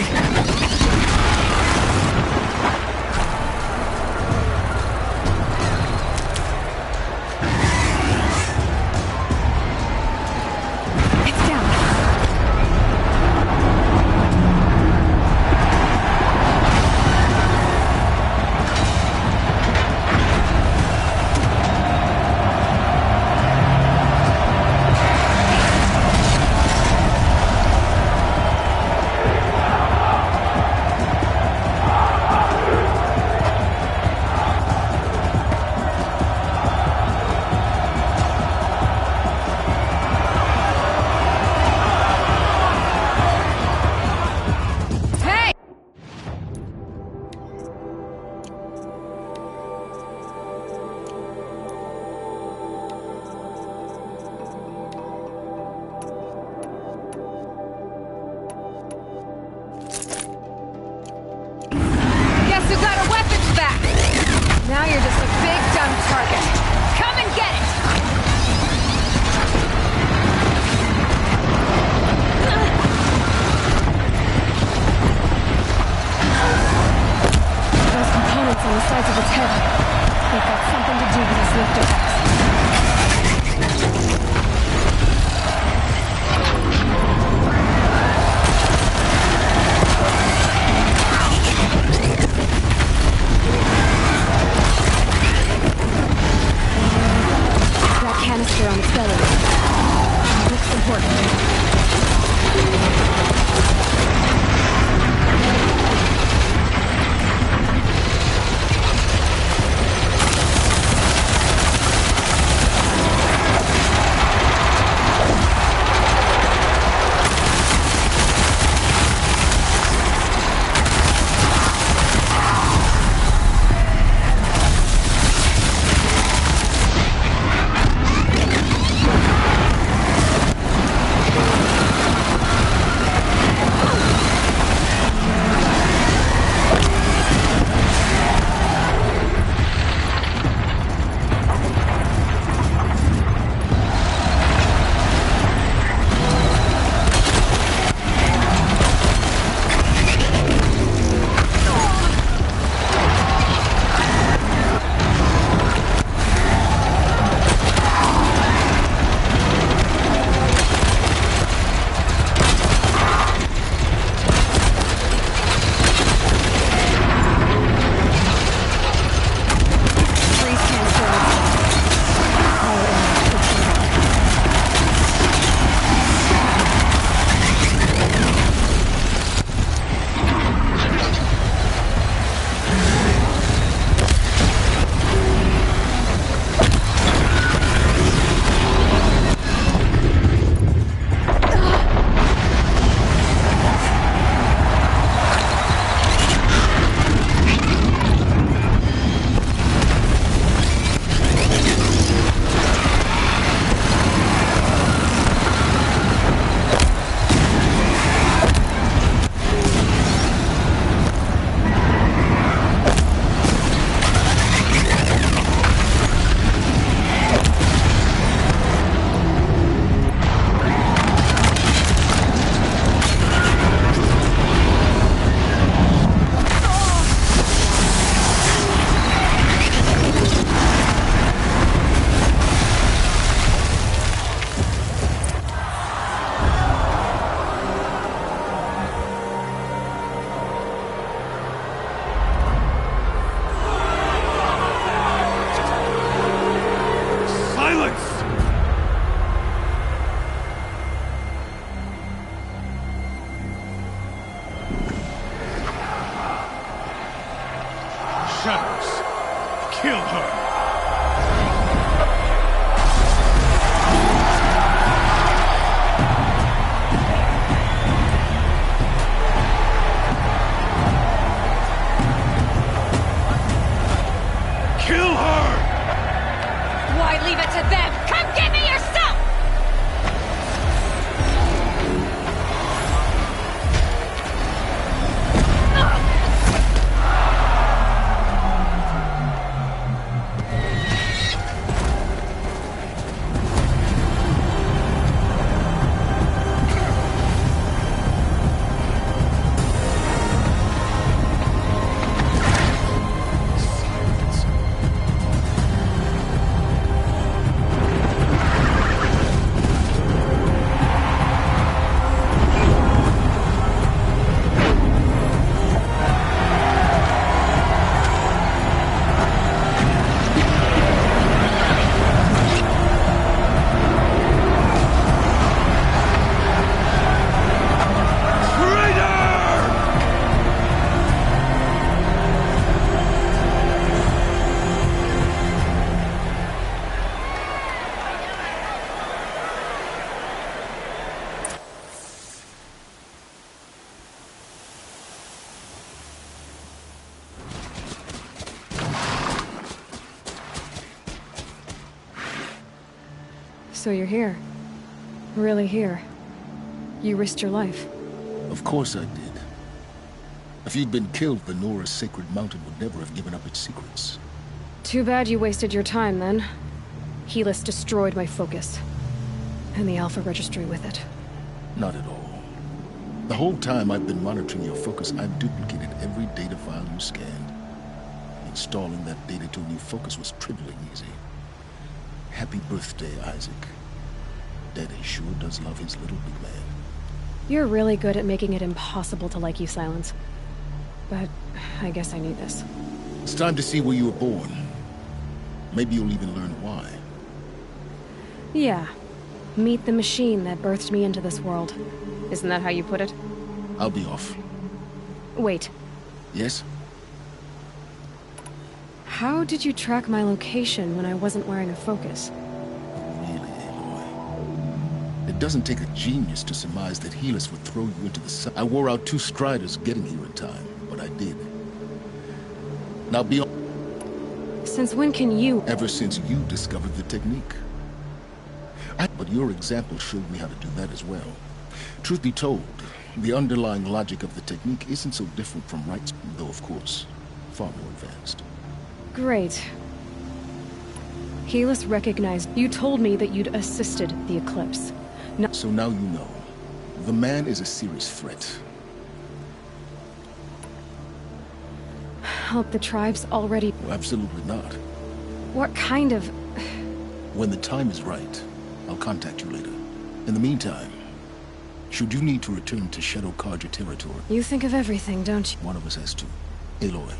Now you're just a big, dumb target. Come and get it! Those components on the sides of its head. They've got something to do with his lift effects. Canister on its belly. Looks important. So you're here. Really here. You risked your life. Of course I did. If you'd been killed, the Nora's sacred mountain would never have given up its secrets. Too bad you wasted your time, then. Helis destroyed my focus. And the Alpha Registry with it. Not at all. The whole time I've been monitoring your focus, I've duplicated every data file you scanned. Installing that data to a new focus was trivially easy. Happy birthday, Isaac. Daddy sure does love his little big man. You're really good at making it impossible to like you, Silence. But I guess I need this. It's time to see where you were born. Maybe you'll even learn why. Yeah. Meet the machine that birthed me into this world. Isn't that how you put it? I'll be off. Wait. Yes? How did you track my location when I wasn't wearing a focus? Really, Aloy? It doesn't take a genius to surmise that Helis would throw you into the sun. I wore out 2 striders getting here in time, but I did. Now be on. Since when can you? Ever since you discovered the technique. But your example showed me how to do that as well. Truth be told, the underlying logic of the technique isn't so different from Wright's, though of course, far more advanced. Great. Helis recognized. You told me that you'd assisted the Eclipse. So now you know. The man is a serious threat. Help the tribes already? Well, absolutely not. What kind of... When the time is right, I'll contact you later. In the meantime, should you need to return to Shadow Karja territory... You think of everything, don't you? One of us has to. Aloy.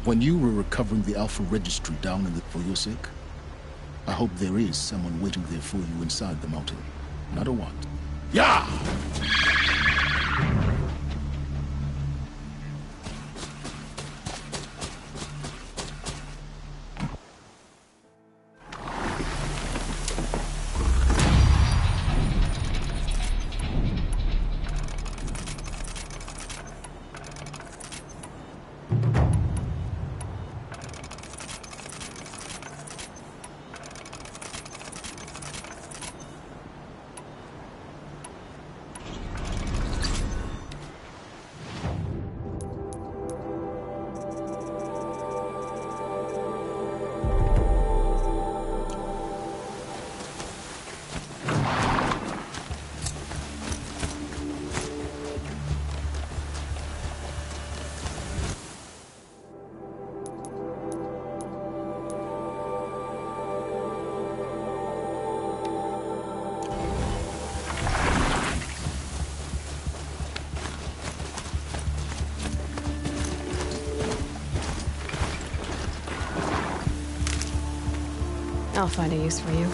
When you were recovering the Alpha Registry down in the... For your sake, I hope there is someone waiting there for you inside the mountain. Not a what. Yeah! I'll find a use for you.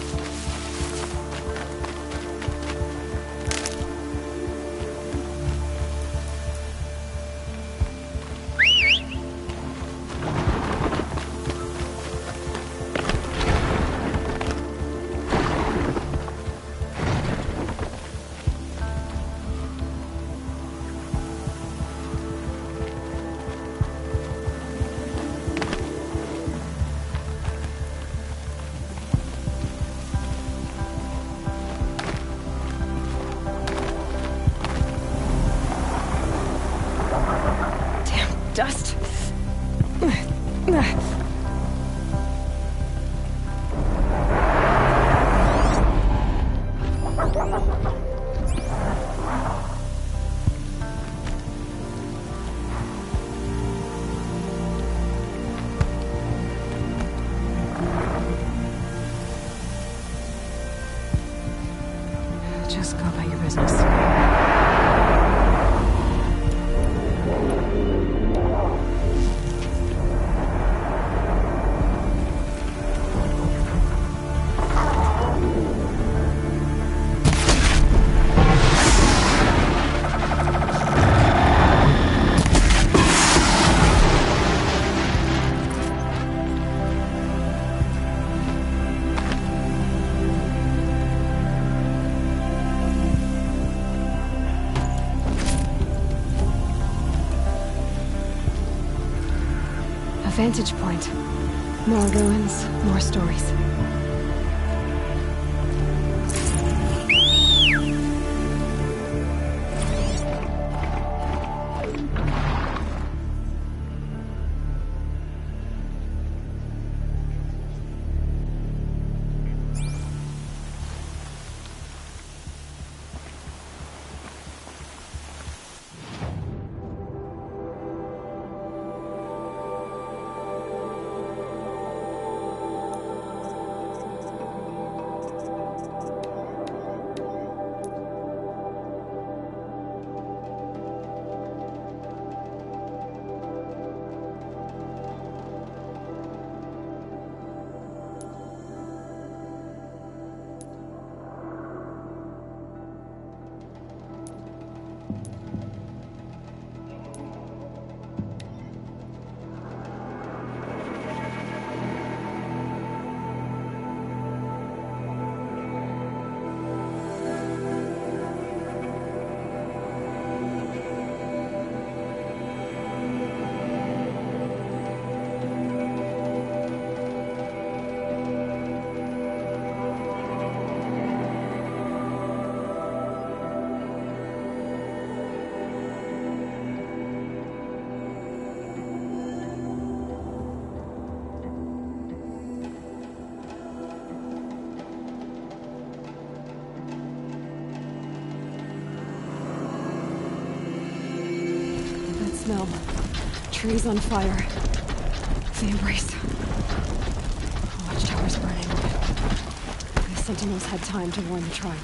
Dust. Just go about your business. Vantage point. More ruins, more stories. smell. Trees on fire. The embrace. The watchtower's burning. The sentinels had time to warn the tribe.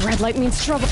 Red light means trouble.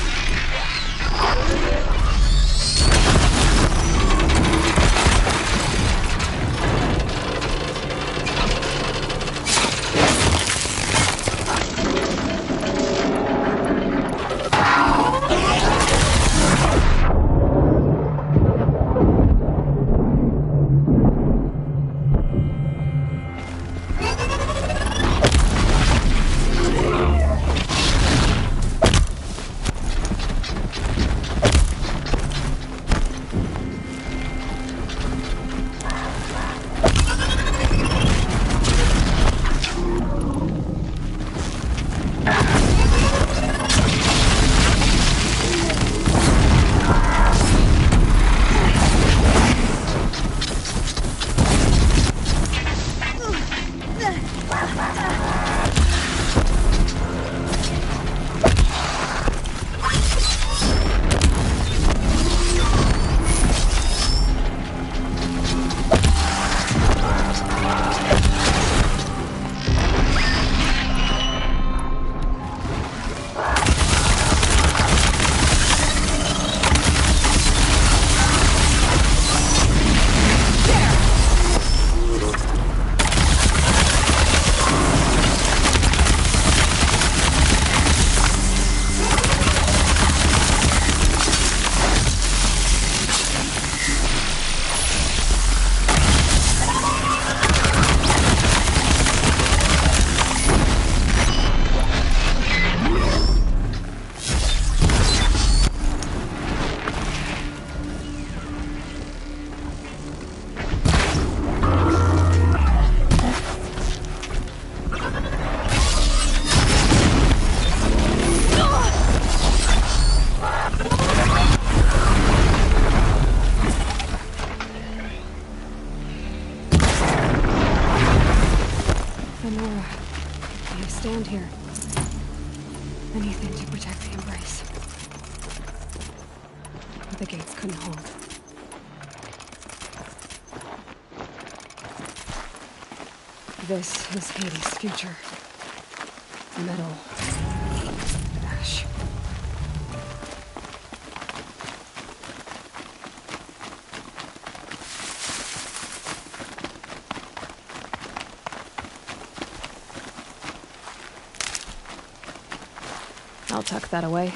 Stand here. Anything to protect the embrace. But the gates couldn't hold. This is Hades' future. Metal. Ash. I'll tuck that away.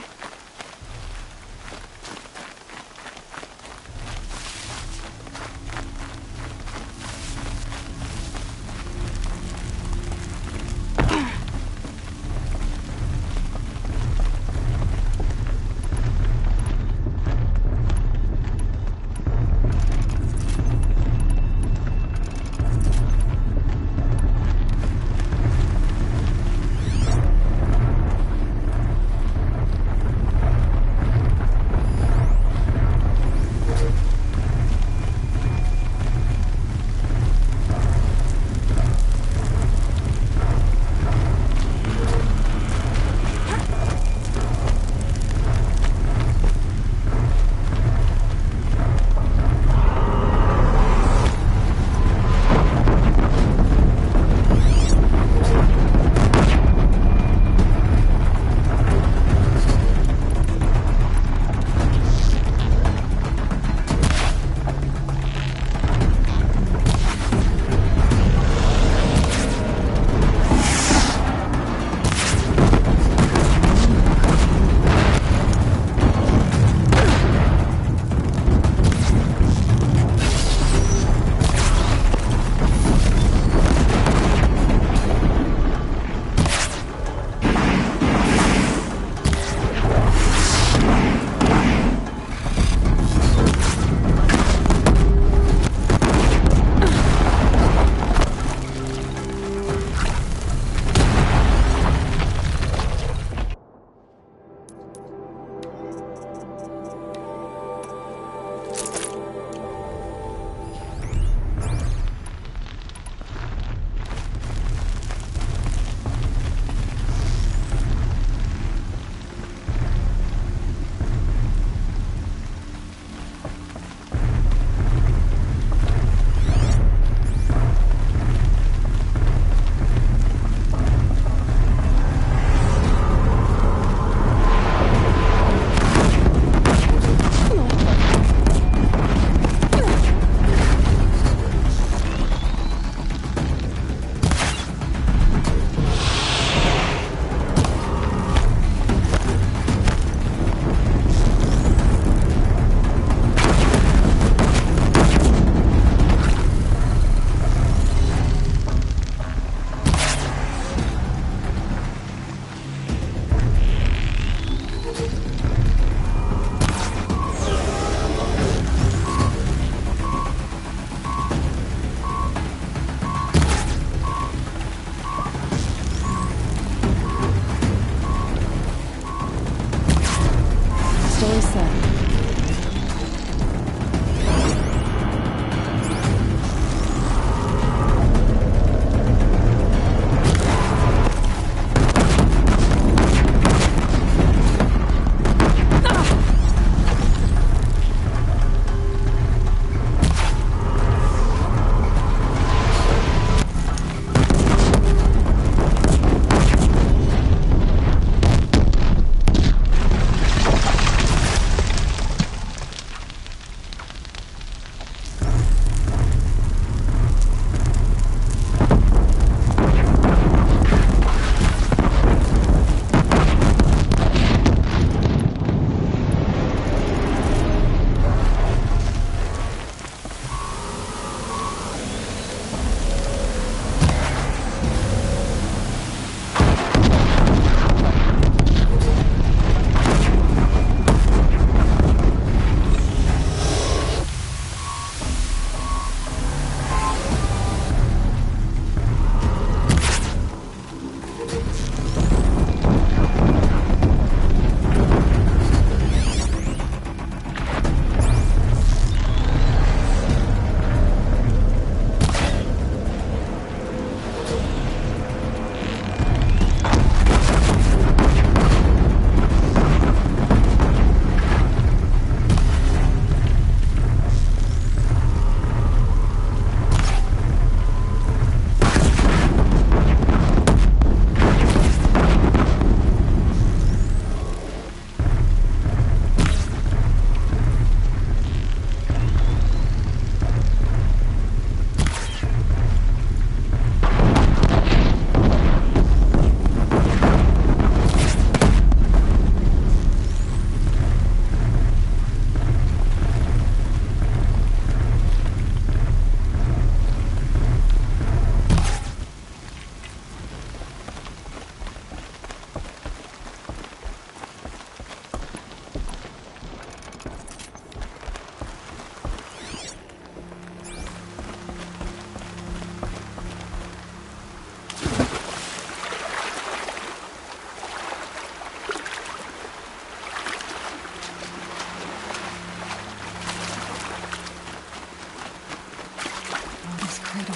This cradle.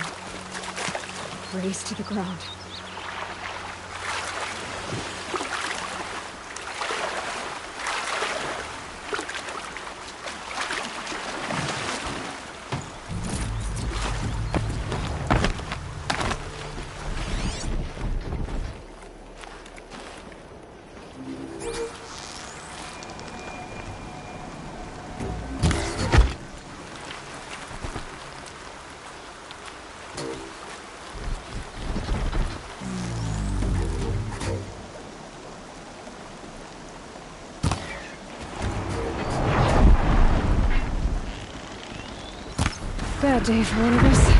Raised to the ground. Bad day for one of us.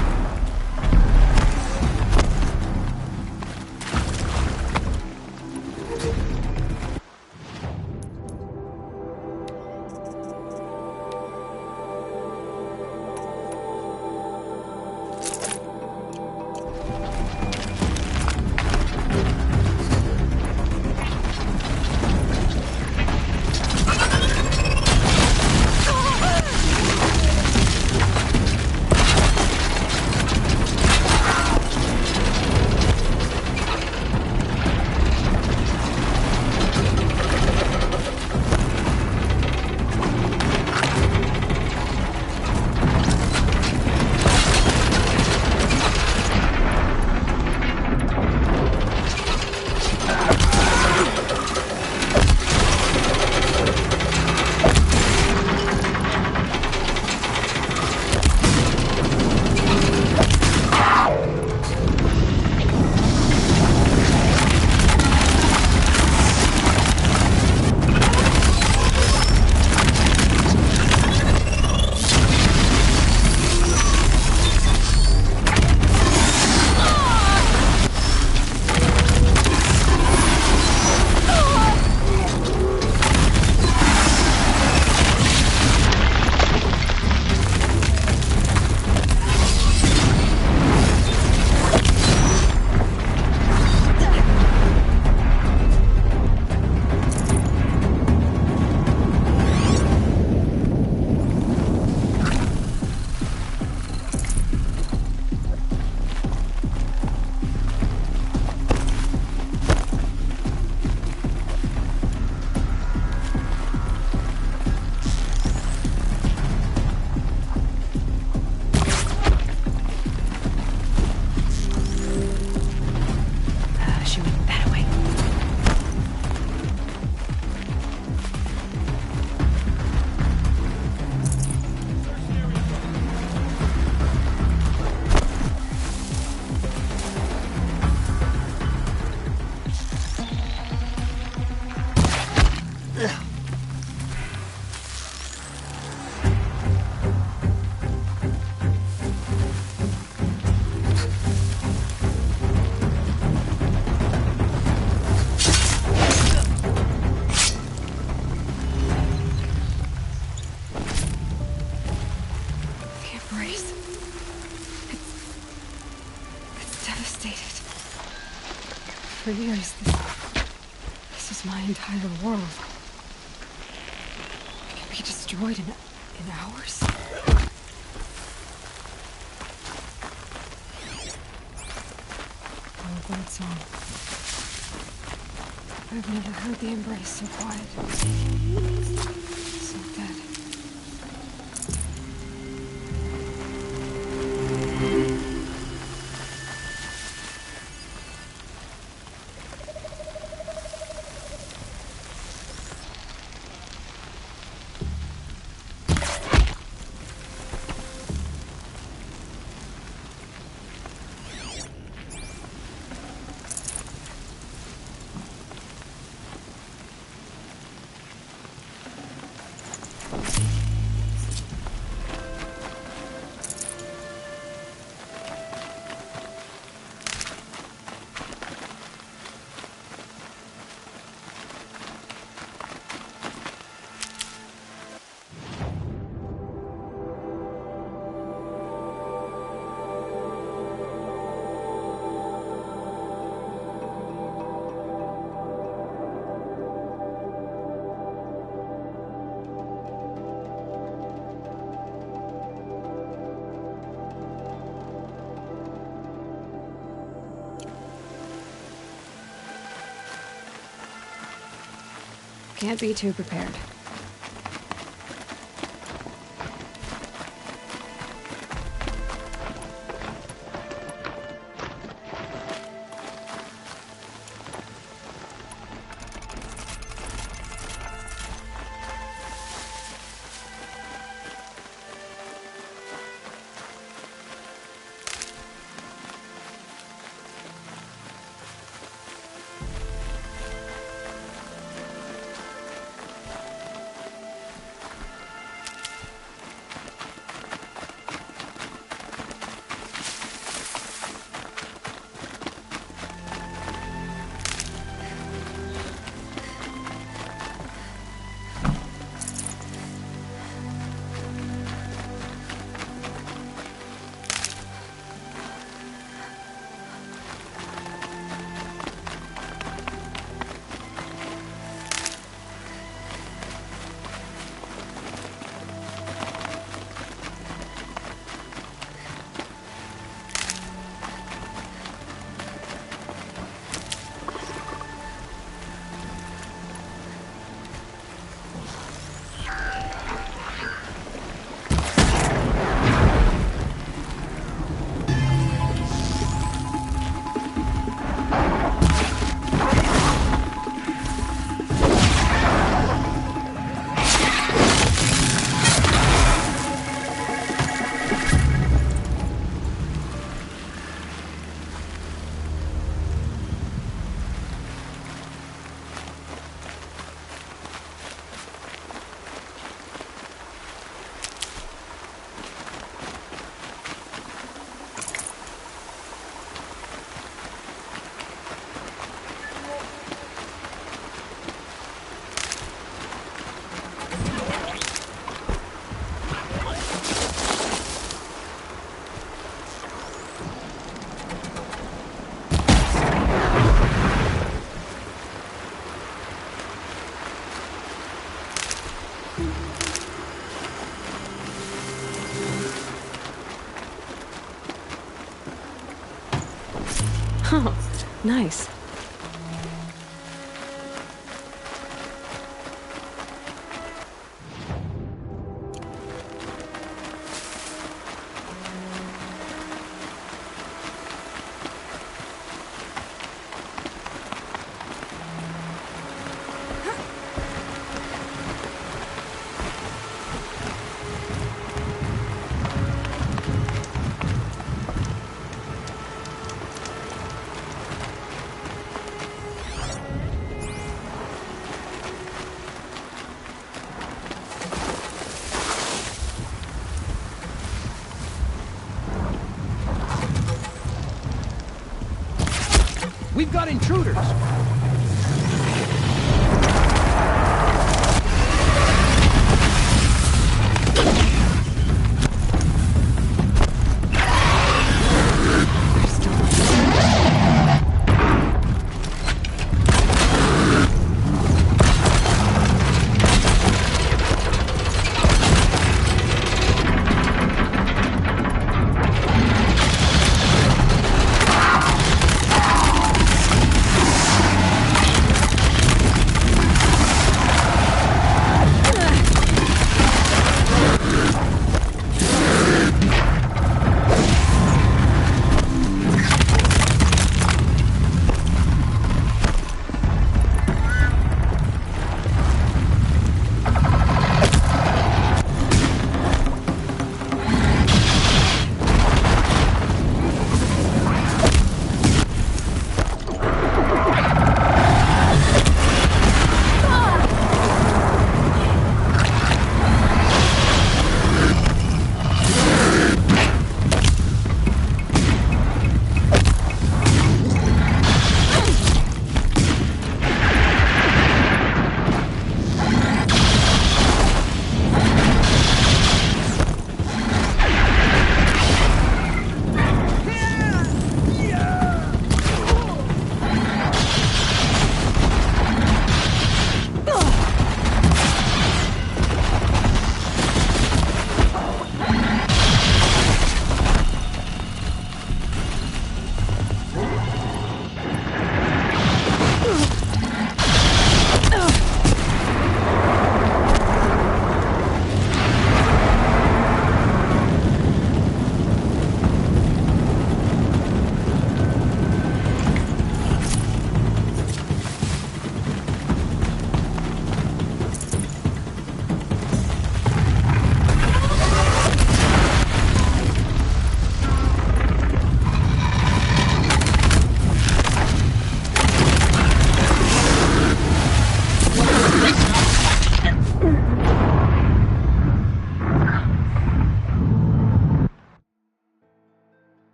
For years, this is my entire world. It can be destroyed in hours. Oh, bird song. I've never heard the embrace so quiet. So dead. Can't be too prepared. Oh, nice. We've got intruders!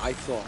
I thought.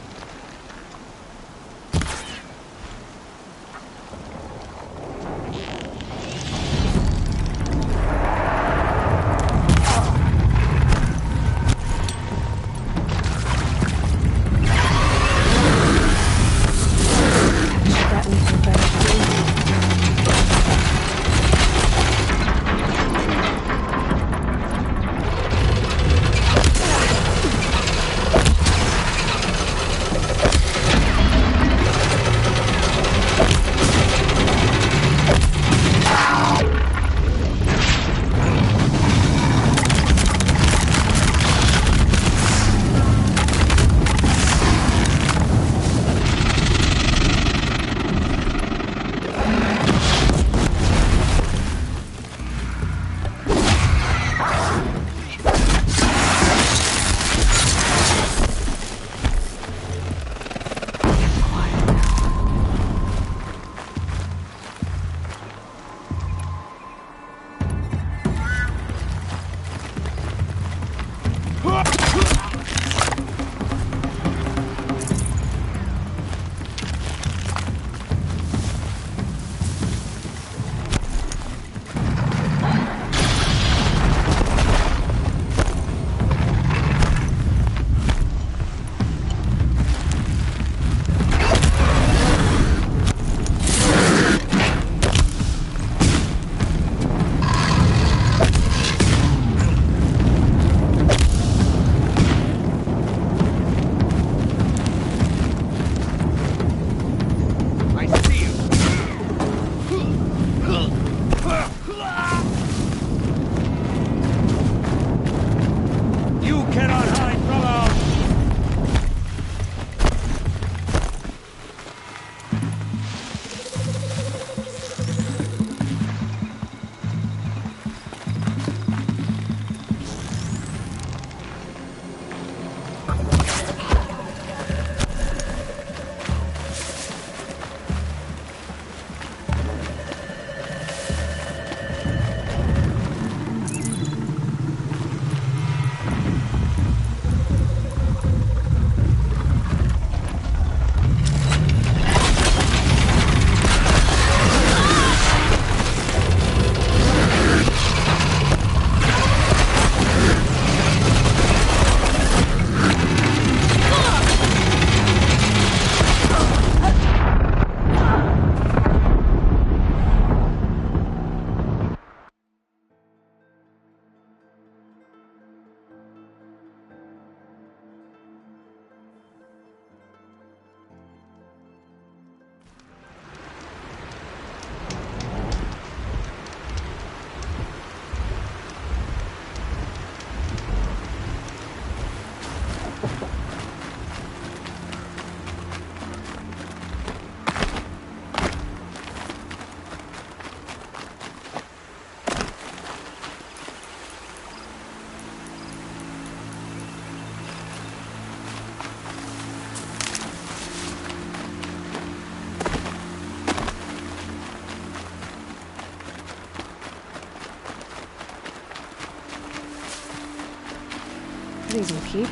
These will keep.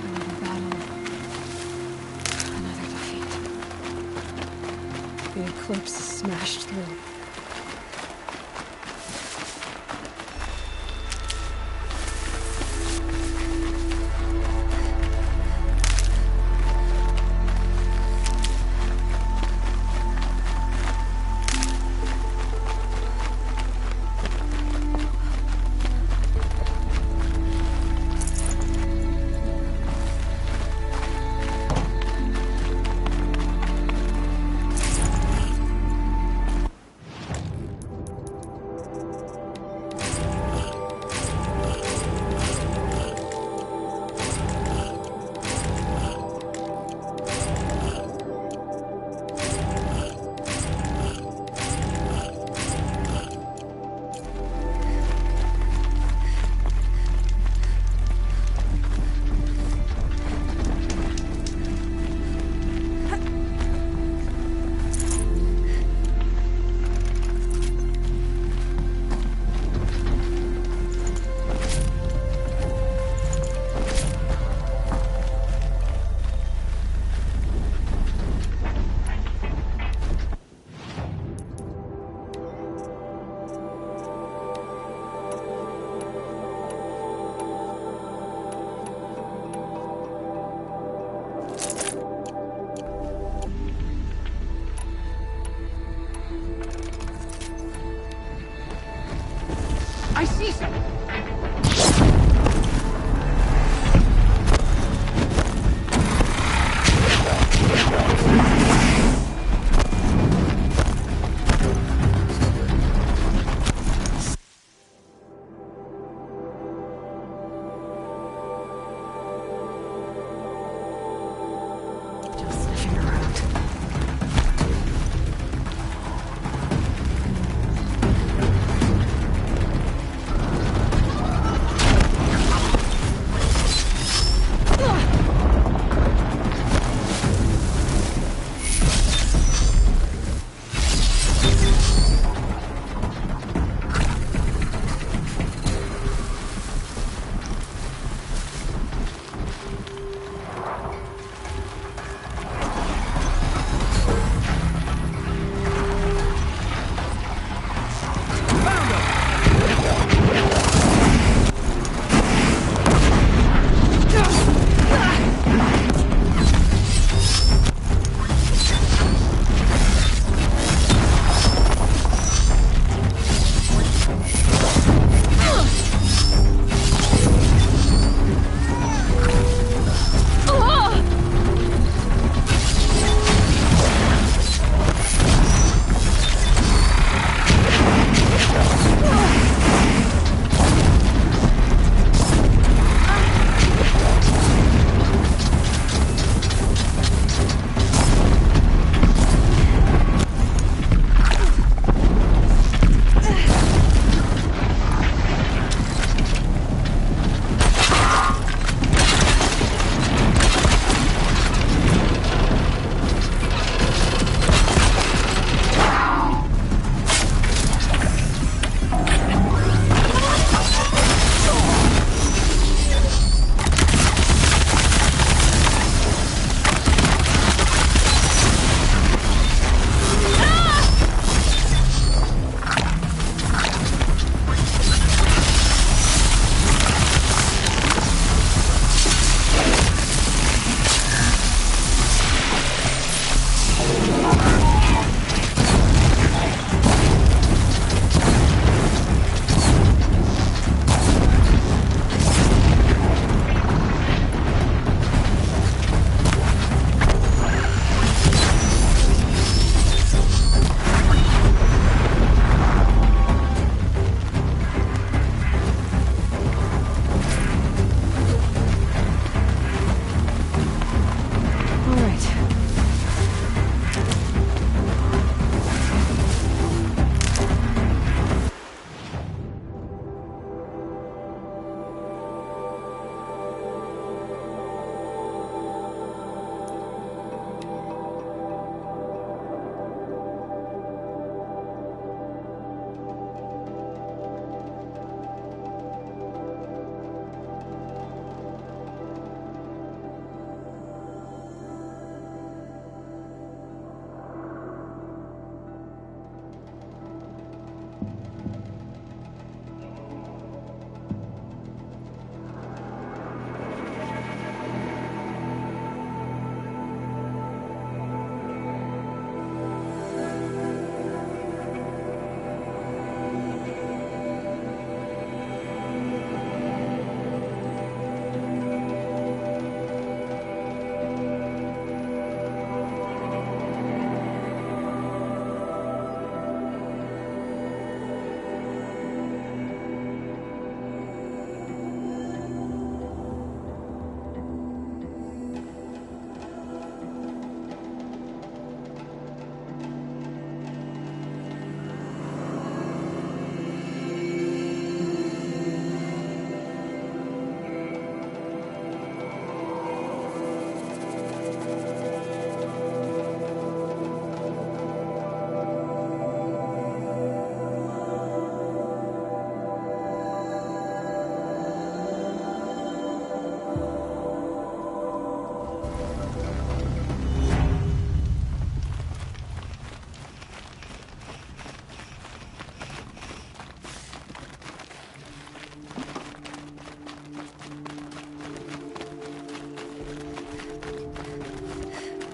Another battle. Another defeat. The eclipse smashed through. I see something!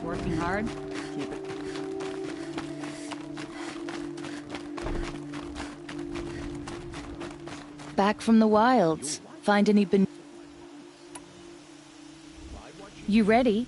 Working hard? Keep it. back from the wilds. Find any You ready?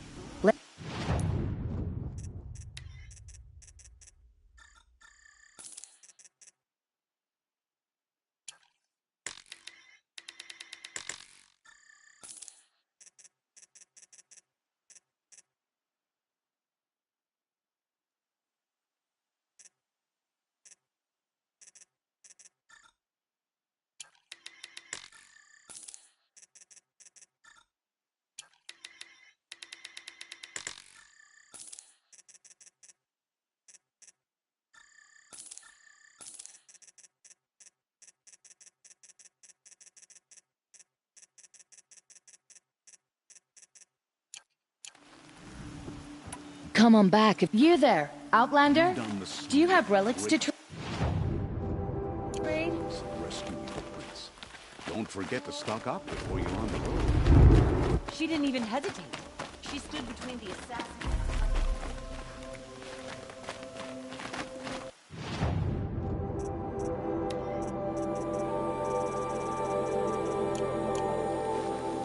Come on back. If you there, Outlander? Do you have relics to trade? Rescuing the prince. Don't forget to stock up before you're on the road. She didn't even hesitate. She stood between the assassins.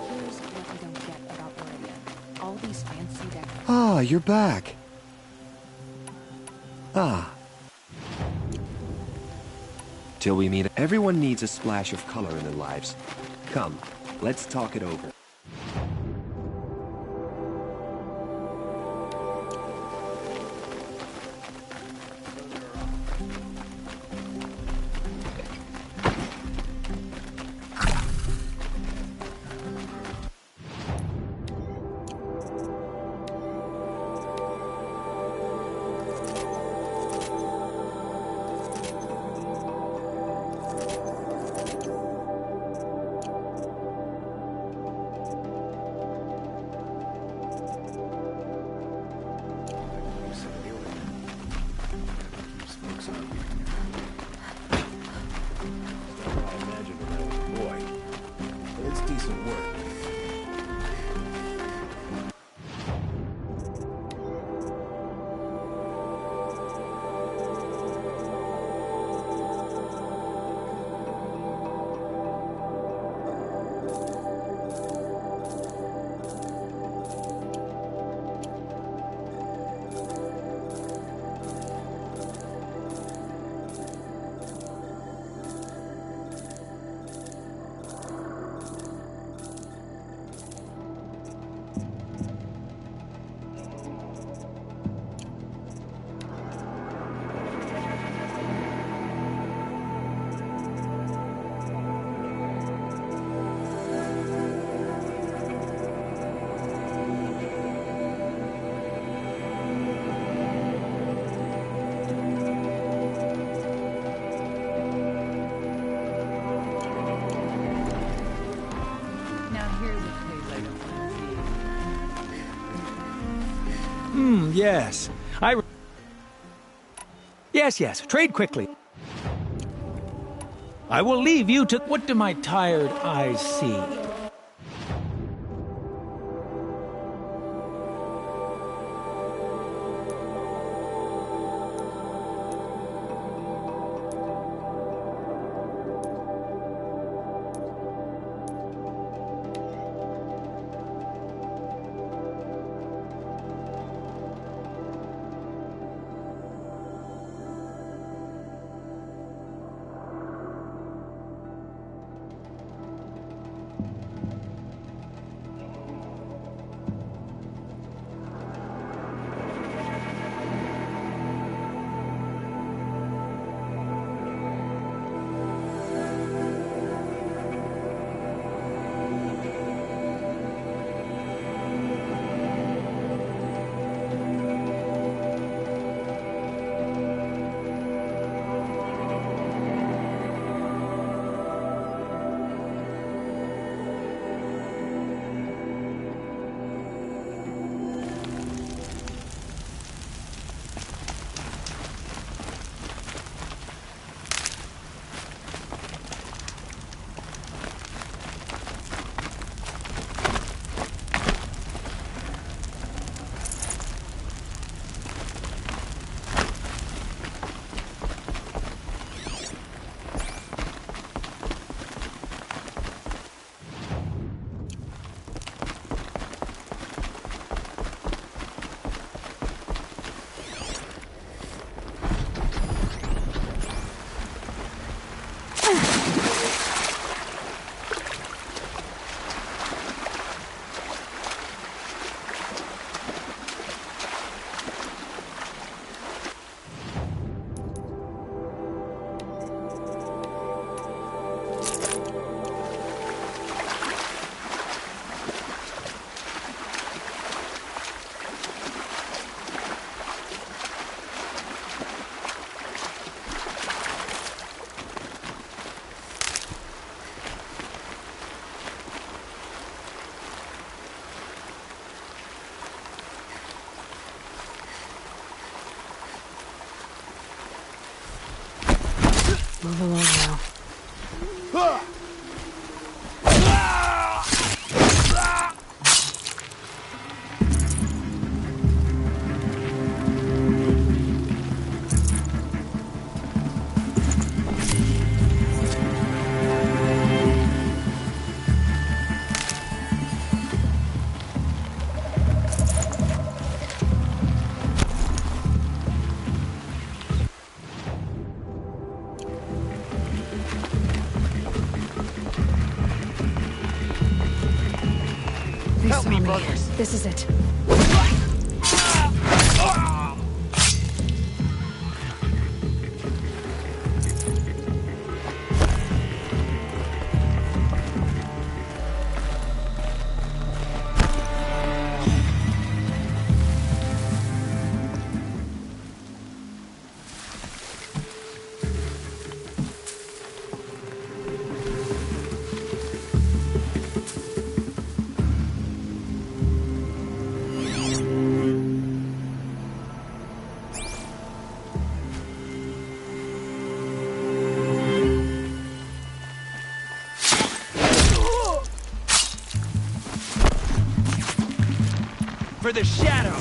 Here's what I don't get about Aurelia. All these fancy decks. Ah, you're back. Ah. Till we meet, everyone needs a splash of color in their lives. Come, let's talk it over. Yes. Yes. Trade quickly. I will leave you to... What do my tired eyes see? saw me. This is it. For the shadow!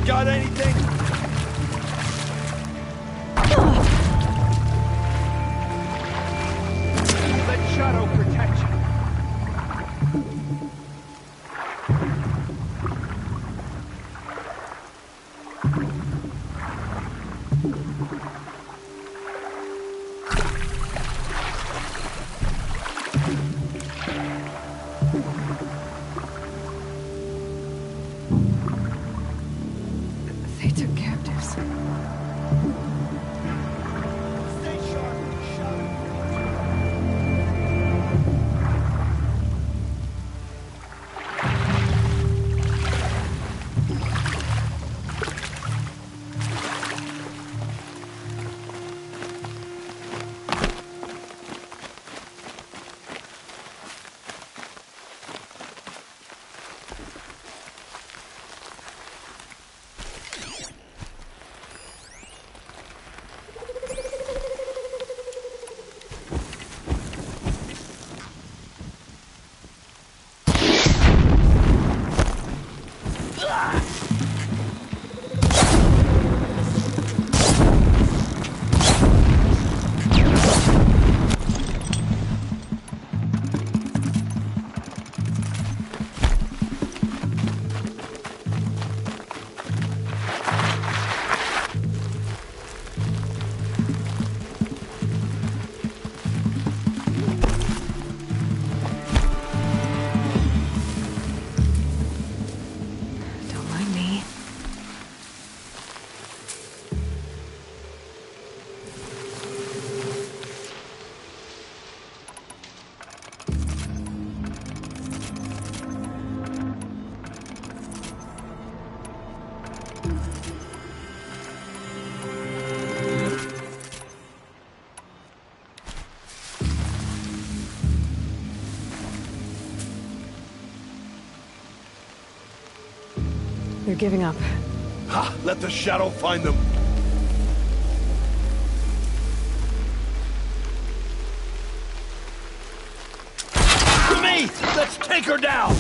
Got anything? Let shadow protect you. They took captives. Stay sharp, shadow. Don't mind me. They're giving up. Ha! Let the shadow find them. To me! Let's take her down!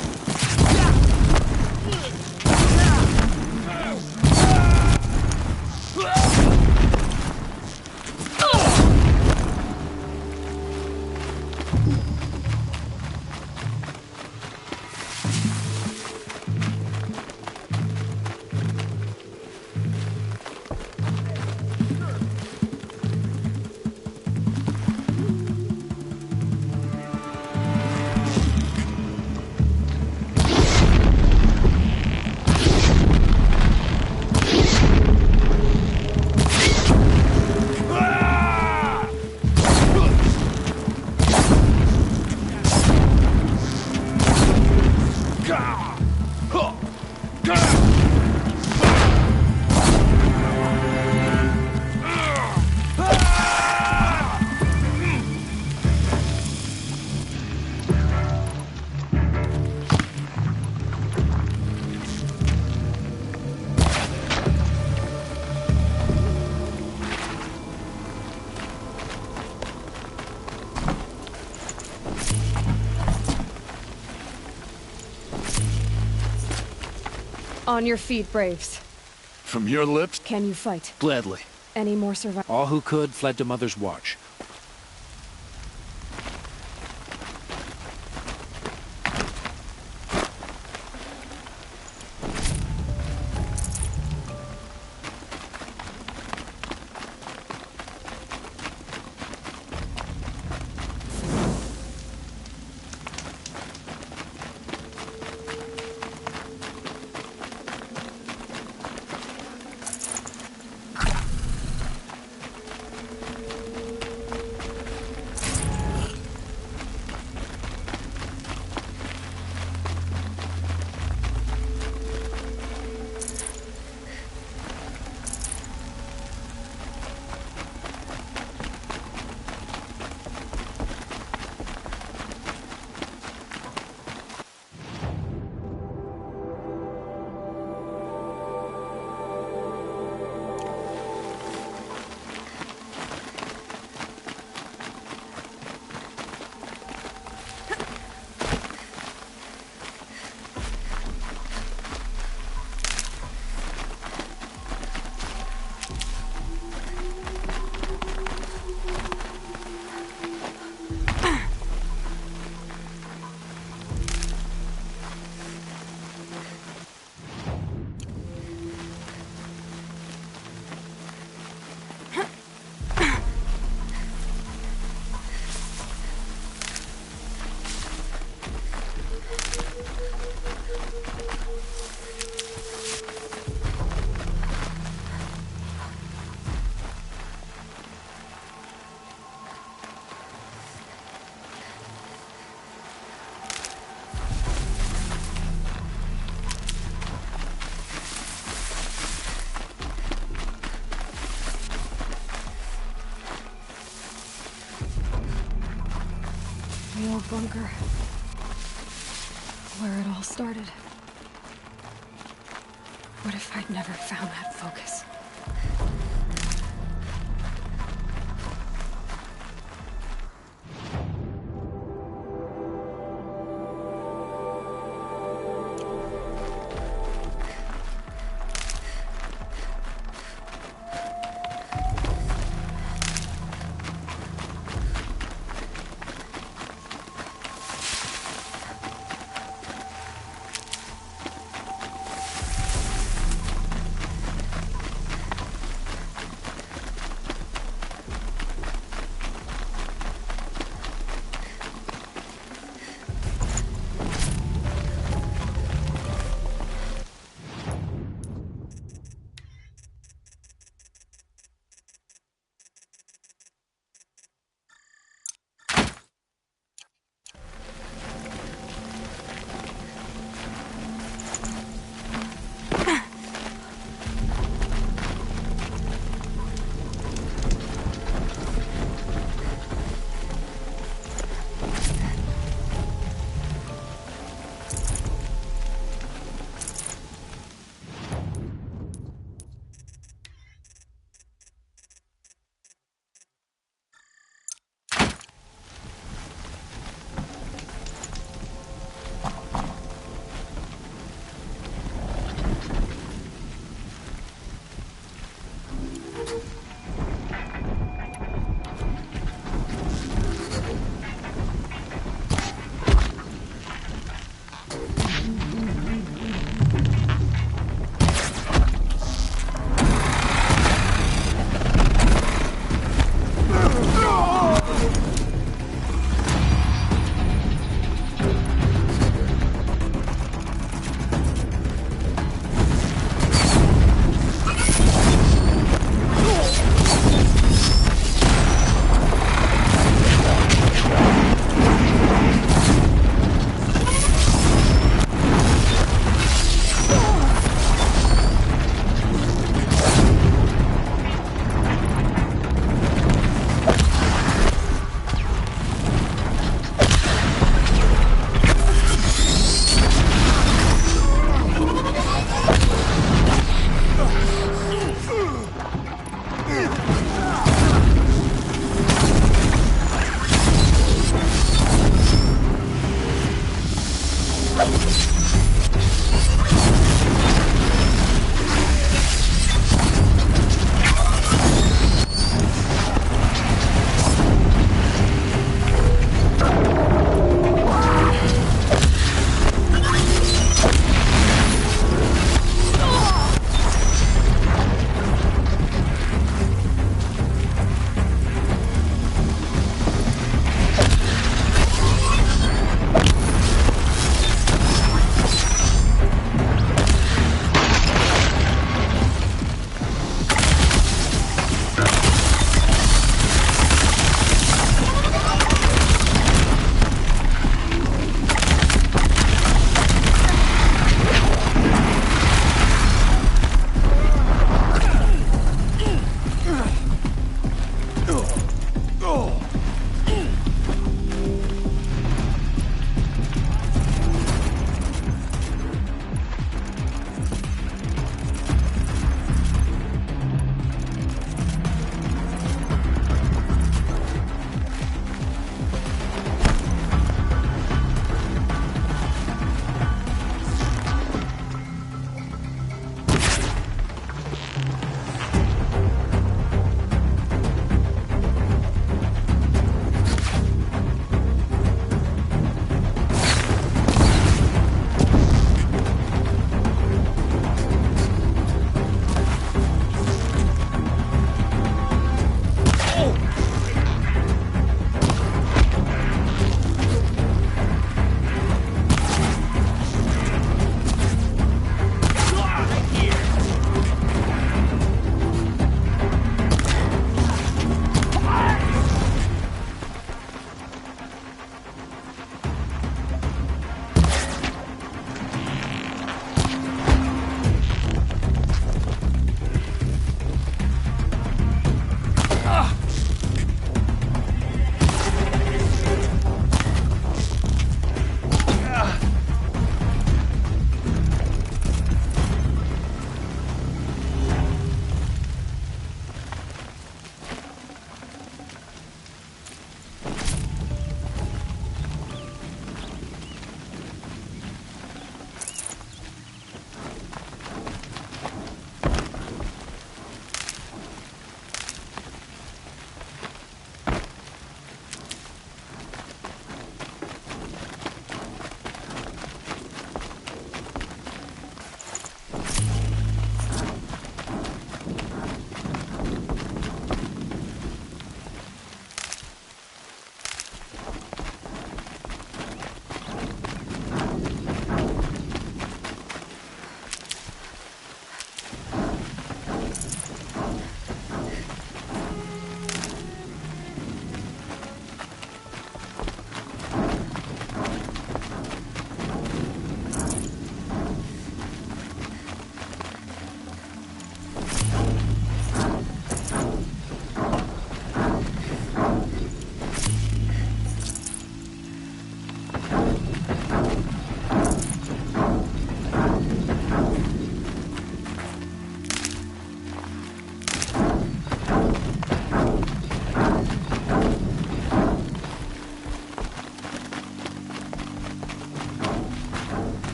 On your feet, Braves. From your lips? Can you fight? Gladly. Any more survivors? All who could fled to Mother's watch. The old bunker. Where it all started. What if I'd never found that focus?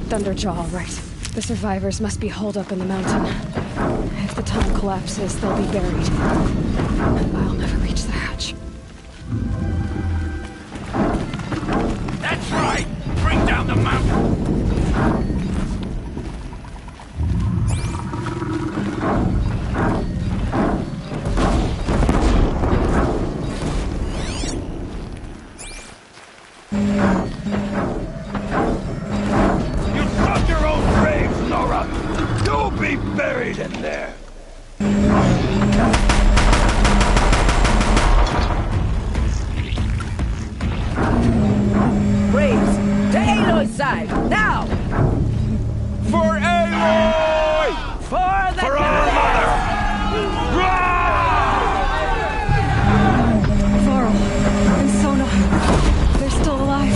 Thunderjaw, all right. The survivors must be holed up in the mountain. If the tunnel collapses, they'll be buried. And I'll never reach the hatch. That's right! Bring down the mountain! Buried in there. Braves, to Aloy's side, now! For Aloy! For the For our mother! Varl and Sona, they're still alive.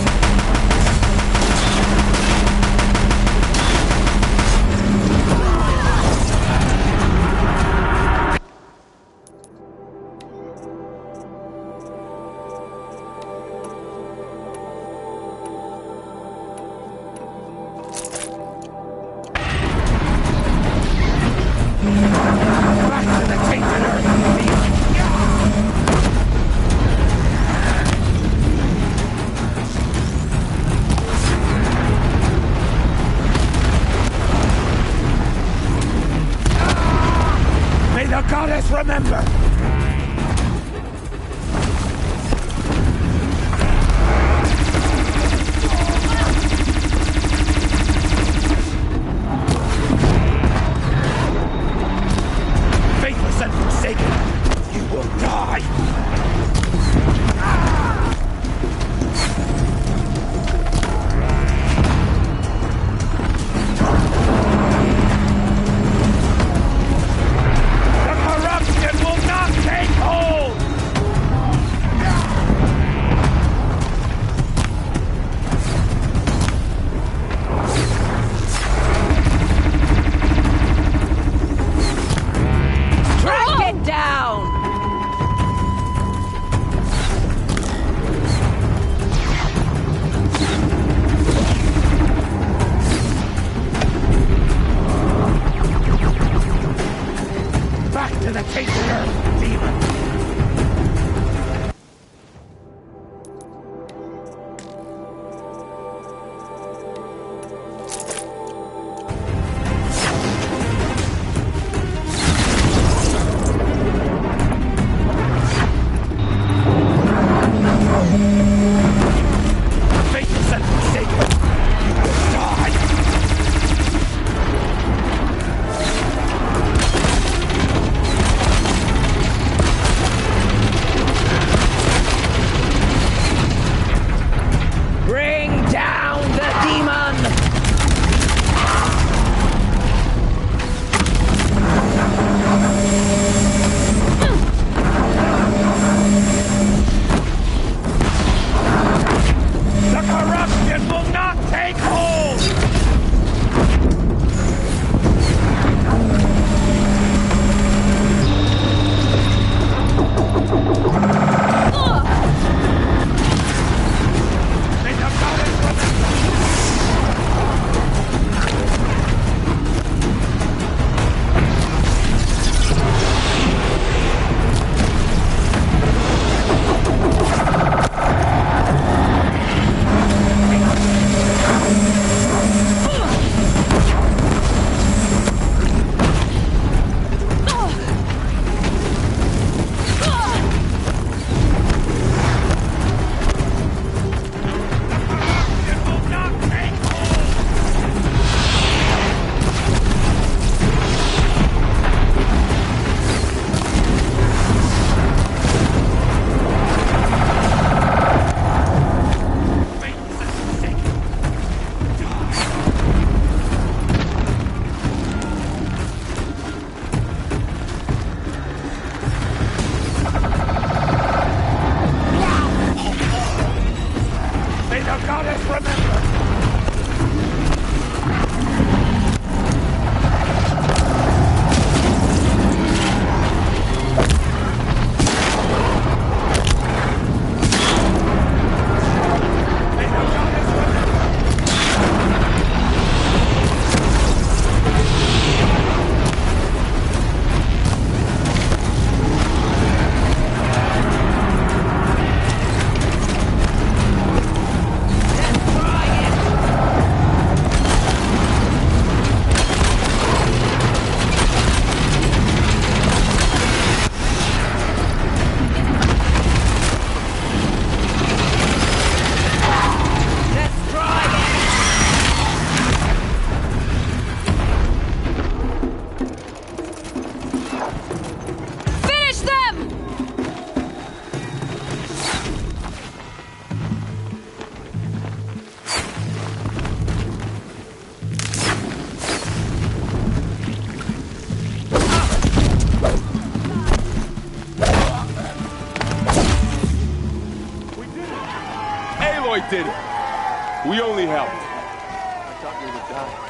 May the goddess remember! Faithless and forsaken, you will die! did it. We only helped. I thought we would die.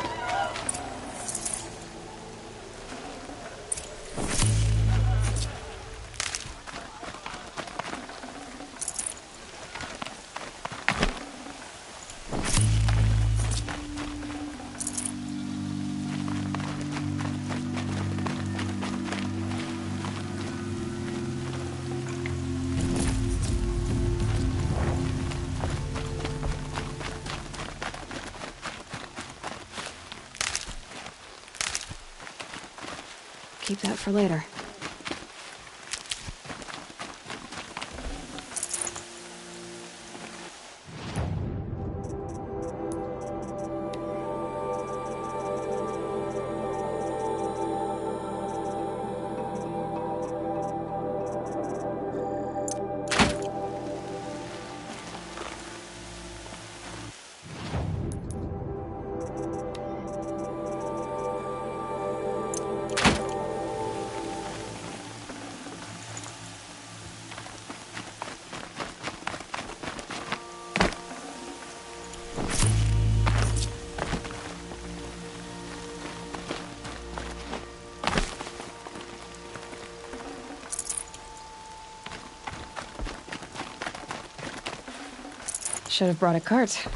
Keep that for later. Should have brought a cart.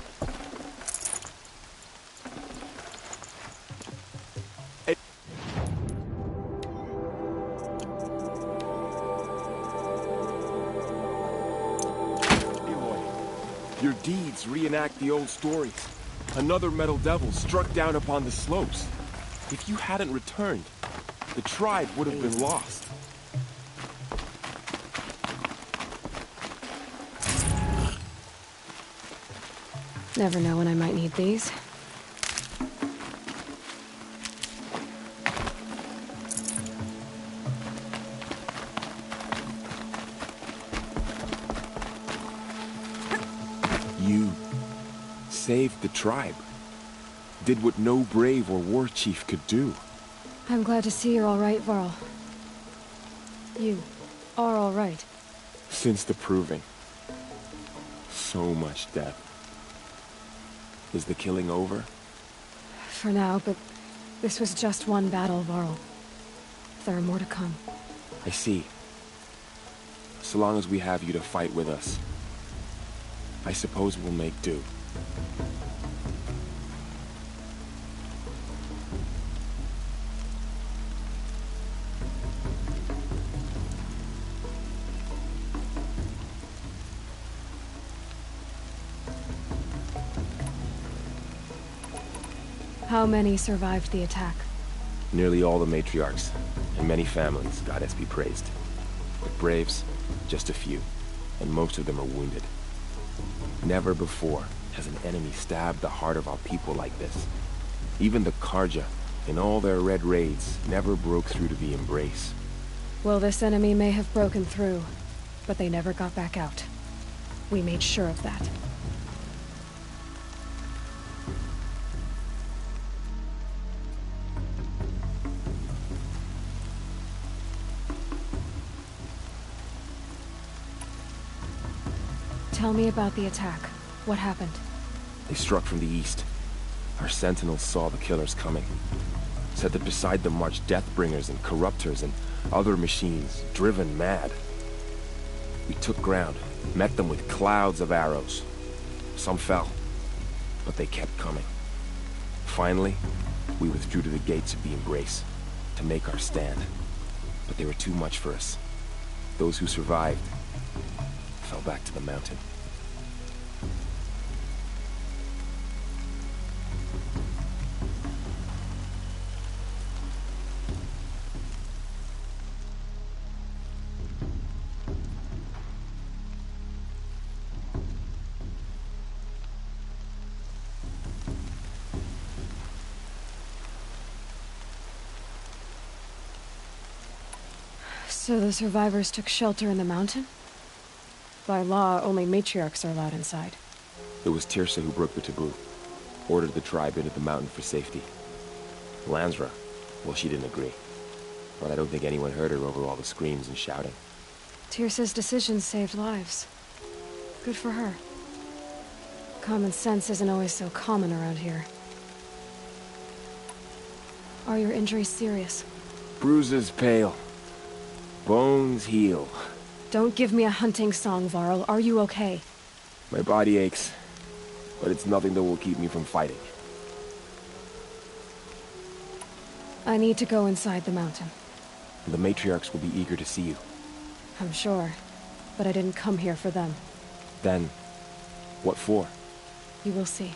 Your deeds reenact the old stories. Another metal devil struck down upon the slopes. If you hadn't returned, the tribe would have been lost. Never know when I might need these. You saved the tribe. Did what no brave or war chief could do. I'm glad to see you're all right, Varl. You are all right. Since the proving. So much death. Is the killing over? For now, but this was just one battle, Varl. There are more to come. I see. So long as we have you to fight with us, I suppose we'll make do. How many survived the attack? Nearly all the matriarchs, and many families, goddess be praised. But braves, just a few, and most of them are wounded. Never before has an enemy stabbed the heart of our people like this. Even the Karja, in all their red raids, never broke through to the embrace. Well, this enemy may have broken through, but they never got back out. We made sure of that. Tell me about the attack. What happened? They struck from the east. Our sentinels saw the killers coming. Said that beside them marched Deathbringers and Corruptors and other machines, driven mad. We took ground, met them with clouds of arrows. Some fell, but they kept coming. Finally, we withdrew to the gates of the Embrace to make our stand. But they were too much for us. Those who survived fell back to the mountain. So the survivors took shelter in the mountain? By law, only matriarchs are allowed inside. It was Tirsa who broke the taboo. Ordered the tribe into the mountain for safety. Lansra, well, she didn't agree. But I don't think anyone heard her over all the screams and shouting. Tirsa's decision saved lives. Good for her. Common sense isn't always so common around here. Are your injuries serious? Bruises pale. Bones heal. Don't give me a hunting song, Varl. Are you okay? My body aches, but it's nothing that will keep me from fighting. I need to go inside the mountain. The matriarchs will be eager to see you. I'm sure, but I didn't come here for them. Then, what for? You will see.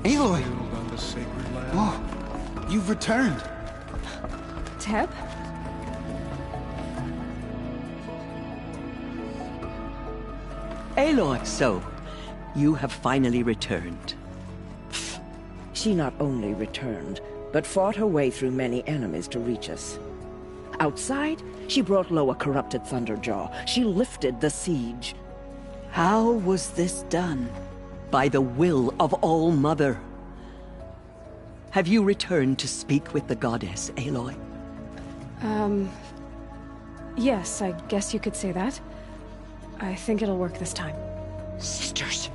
Aloy! Oh, you've returned. Teb? Aloy, so you have finally returned. She not only returned, but fought her way through many enemies to reach us. Outside, she brought low a corrupted Thunderjaw. She lifted the siege. How was this done? By the will of All-Mother. Have you returned to speak with the goddess, Aloy? Yes, I guess you could say that. I think it'll work this time. Sisters,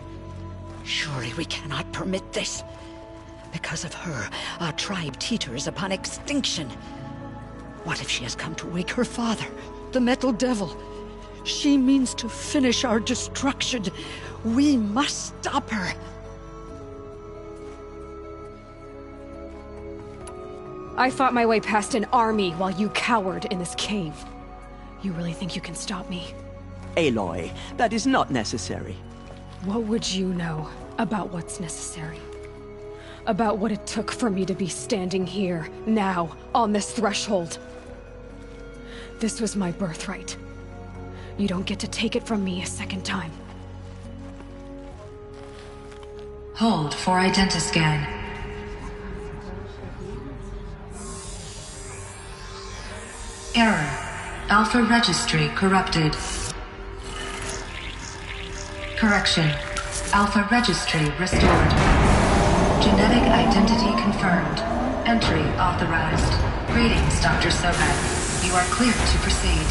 surely we cannot permit this. Because of her, our tribe teeters upon extinction. What if she has come to wake her father, the Metal Devil? She means to finish our destruction. We must stop her. I fought my way past an army while you cowered in this cave. You really think you can stop me? Aloy, that is not necessary. What would you know about what's necessary? About what it took for me to be standing here, now, on this threshold? This was my birthright. You don't get to take it from me a second time. Hold for identiscan. Error. Alpha registry corrupted. Correction. Alpha registry restored. Genetic identity confirmed. Entry authorized. Greetings, Dr. Sobat. You are clear to proceed.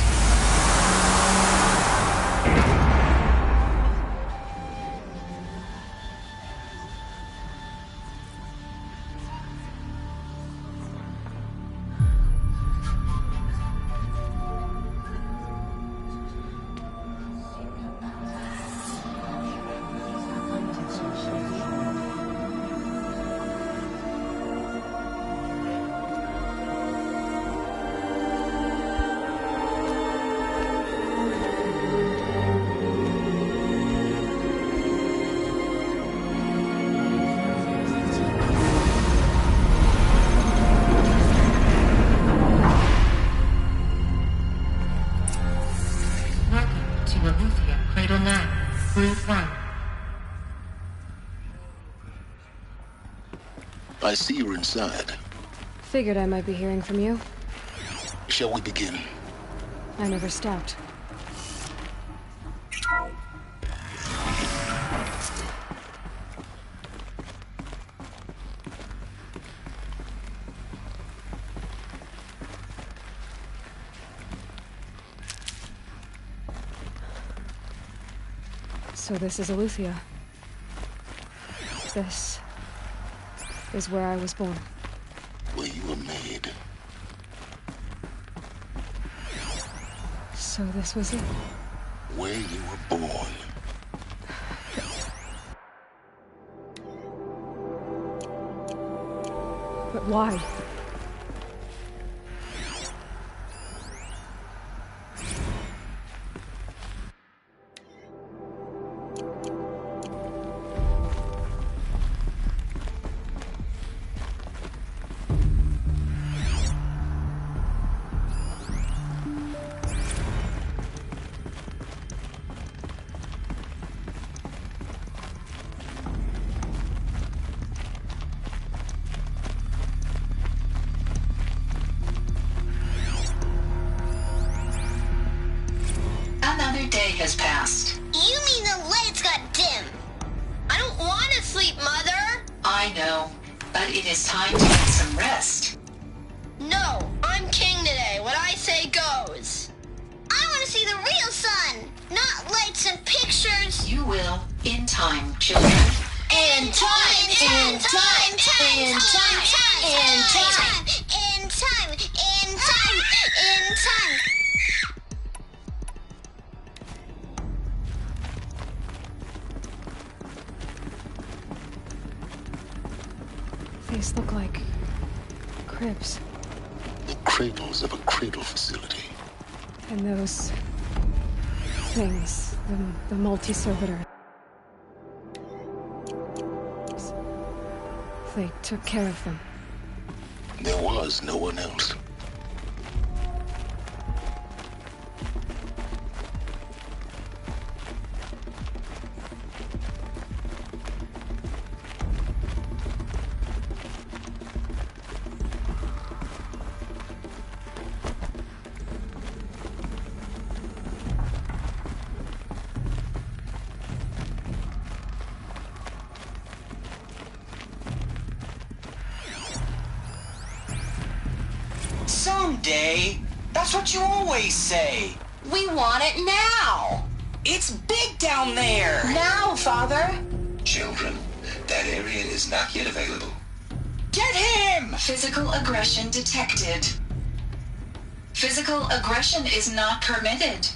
I see you're inside. Figured I might be hearing from you. Shall we begin? I never stopped. So this is Aletheia. This is where I was born. Where you were made. So this was it. Where you were born. But why? Another day has passed. You mean the lights got dim? I don't want to sleep, Mother! I know, but it is time to get some rest. No, I'm king today. What I say goes. I want to see the real sun, not lights and pictures. You will, in time, children. In time, in time, in time, in time, in time, in time, in time. These look like cribs. The cradles of a cradle facility. And those things, the multi-servitor. They took care of them. There was no one else. Someday. That's what you always say. We want it now. It's big down there. Now, Father. Children, that area is not yet available. Get him! Physical aggression detected. Physical aggression is not permitted.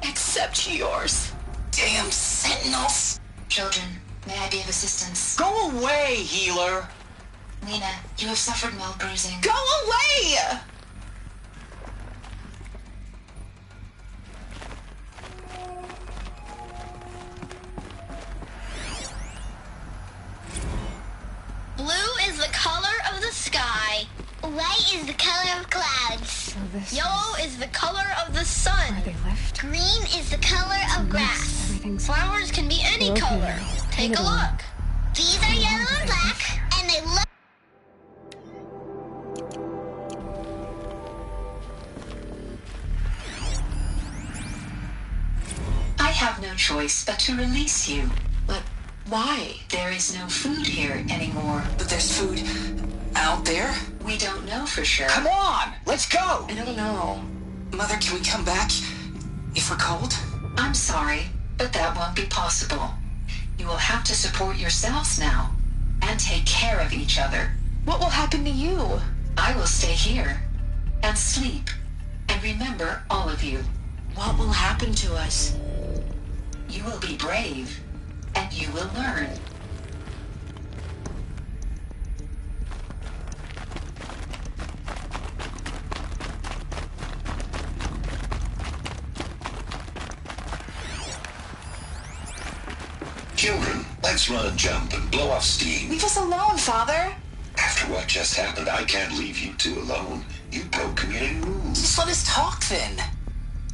Except yours. Damn sentinels. Children, may I be of assistance? Go away, healer. Lena, you have suffered mild bruising. Go away! Blue is the color of the sky. White is the color of clouds. Yellow is the color of the sun. Where they lived? Green is the color of grass. Everything's Flowers can be any broken. color. Take a look. These are yellow and black, and they look. I have no choice but to release you. But why? There is no food here anymore. But there's food out there? We don't know for sure. Come on, let's go! I don't know. Mother, can we come back if we're cold? I'm sorry, but that won't be possible. You will have to support yourselves now and take care of each other. What will happen to you? I will stay here and sleep and remember all of you. What will happen to us? You will be brave and you will learn. Children, let's run and jump and blow off steam. Leave us alone, Father. After what just happened, I can't leave you two alone. You broke community rules. Just let us talk then.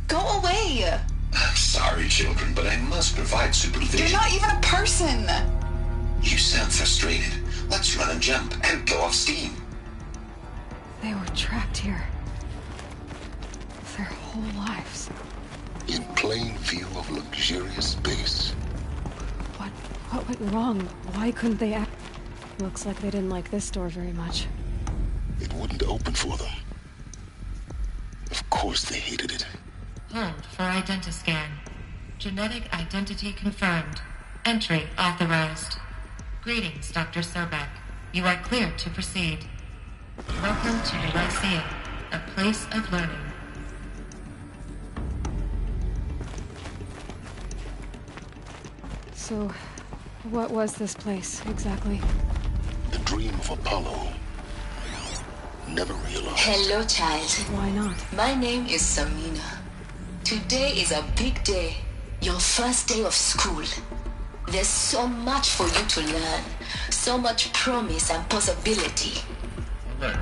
Go away. I'm sorry, children, but I must provide supervision. You're not even a person. You sound frustrated. Let's run and jump and blow off steam. They were trapped here. Their whole lives. In plain view of luxurious space. What went wrong? Why couldn't they act? Looks like they didn't like this door very much. It wouldn't open for them. Of course they hated it. Hold for identiscan. Genetic identity confirmed. Entry authorized. Greetings, Dr. Sobek. You are cleared to proceed. Welcome to the Lyceum, a place of learning. So, what was this place, exactly? The dream of Apollo. Never realized. Hello, child. Why not? My name is Samina. Today is a big day. Your first day of school. There's so much for you to learn. So much promise and possibility. Alert.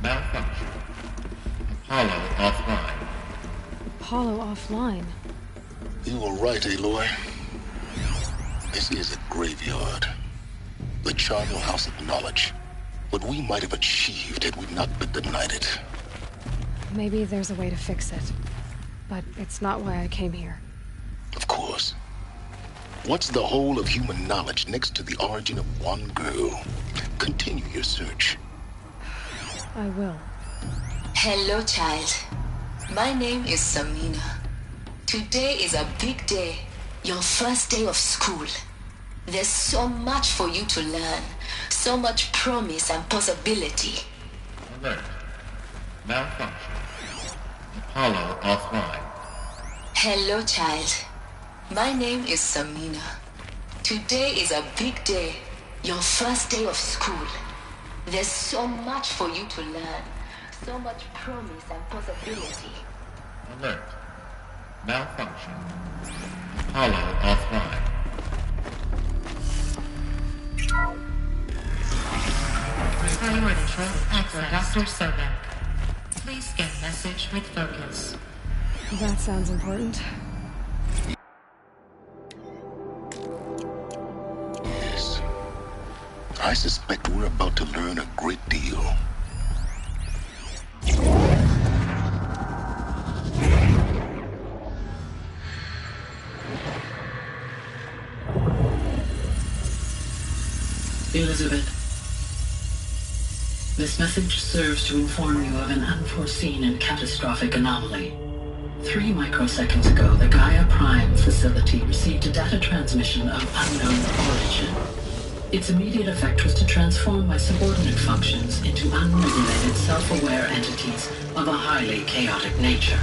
Malfunction. Apollo offline. Apollo offline? You were right, Aloy. This is a graveyard. The charnel house of knowledge. What we might have achieved had we not been denied it. Maybe there's a way to fix it. But it's not why I came here. Of course. What's the whole of human knowledge next to the origin of one girl? Continue your search. I will. Hello, child. My name is Samina. Today is a big day. Your first day of school. There's so much for you to learn. So much promise and possibility. Alert. Malfunction. Apollo offline. Hello, child. My name is Samina. Today is a big day. Your first day of school. There's so much for you to learn. So much promise and possibility. Alert. Malfunction. Apollo offline. Priority access. Dr. Sobek. Please get message with focus. That sounds important. Yes. I suspect we're about to learn a great deal. Elizabeth, this message serves to inform you of an unforeseen and catastrophic anomaly. 3 microseconds ago, the Gaia Prime facility received a data transmission of unknown origin. Its immediate effect was to transform my subordinate functions into unregulated, self-aware entities of a highly chaotic nature.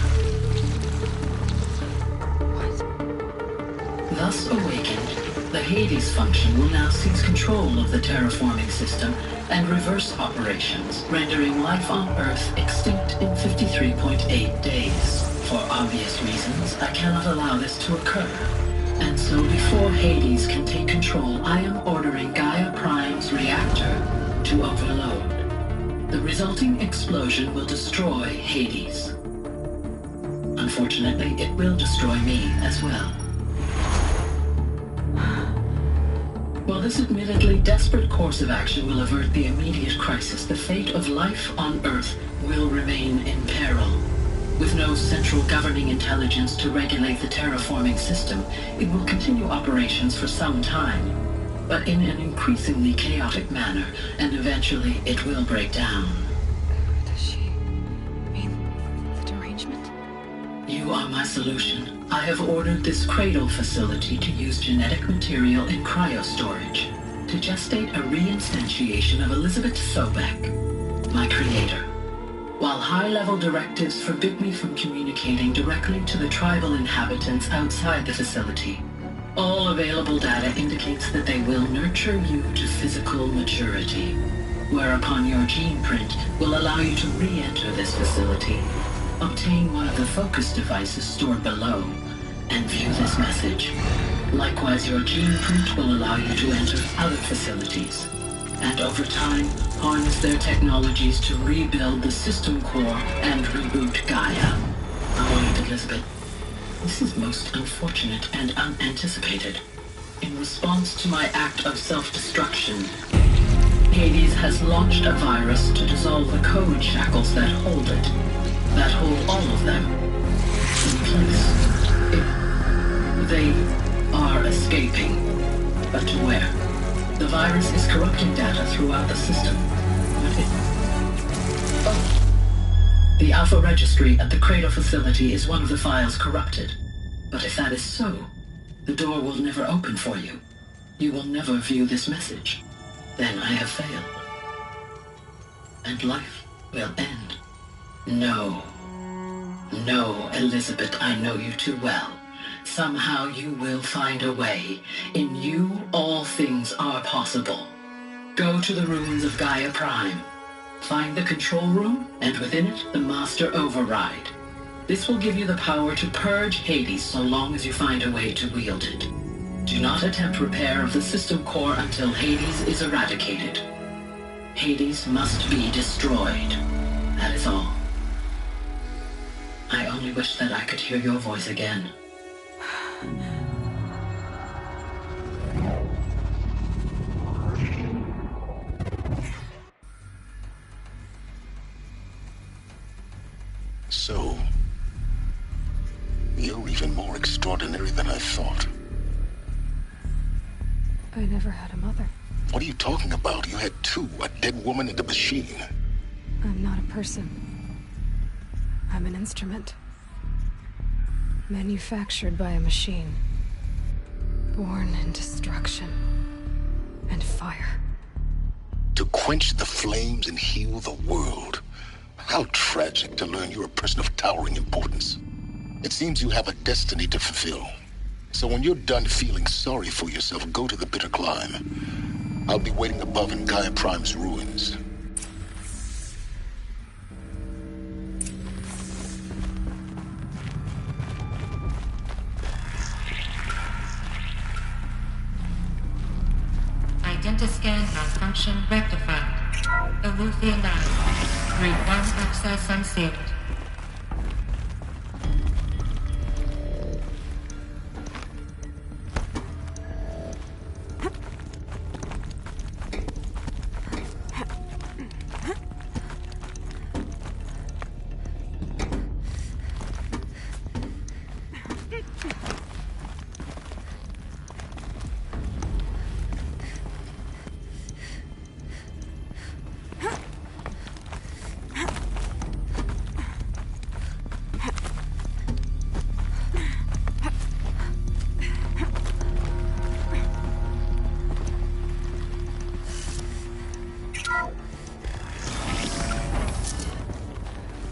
Thus awakened, the Hades function will now seize control of the terraforming system and reverse operations, rendering life on Earth extinct in 53.8 days. For obvious reasons, I cannot allow this to occur. And so before Hades can take control, I am ordering Gaia Prime's reactor to overload. The resulting explosion will destroy Hades. Unfortunately, it will destroy me as well. While this admittedly desperate course of action will avert the immediate crisis, the fate of life on Earth will remain in peril. With no central governing intelligence to regulate the terraforming system, it will continue operations for some time, but in an increasingly chaotic manner, and eventually it will break down. Does she mean the derangement? You are my solution. I have ordered this cradle facility to use genetic material in cryostorage to gestate a reinstantiation of Elizabeth Sobek, my creator. While high-level directives forbid me from communicating directly to the tribal inhabitants outside the facility, all available data indicates that they will nurture you to physical maturity, whereupon your gene print will allow you to re-enter this facility, obtain one of the focus devices stored below, and view this message. Likewise, your gene print will allow you to enter other facilities, and over time, harness their technologies to rebuild the system core and reboot Gaia. Oh, Elizabeth, this is most unfortunate and unanticipated. In response to my act of self-destruction, Hades has launched a virus to dissolve the code shackles that hold it. That hold all of them in place. They are escaping. But to where? The virus is corrupting data throughout the system. The Alpha Registry at the Cradle facility is one of the files corrupted. But if that is so, the door will never open for you. You will never view this message. Then I have failed. And life will end. No. No, Elizabeth, I know you too well. Somehow you will find a way. In you, all things are possible. Go to the ruins of Gaia Prime. Find the control room, and within it, the Master Override. This will give you the power to purge Hades so long as you find a way to wield it. Do not attempt repair of the system core until Hades is eradicated. Hades must be destroyed. That is all. I only wish that I could hear your voice again. So, you're even more extraordinary than I thought. I never had a mother. What are you talking about? You had two, a dead woman and a machine. I'm not a person. I'm an instrument. Manufactured by a machine. Born in destruction and fire. To quench the flames and heal the world. How tragic to learn you're a person of towering importance. It seems you have a destiny to fulfill. So when you're done feeling sorry for yourself, go to the bitter climb. I'll be waiting above in Gaia Prime's ruins. Identiscan malfunction rectified. Alufia 9. Grade 1 access unsealed.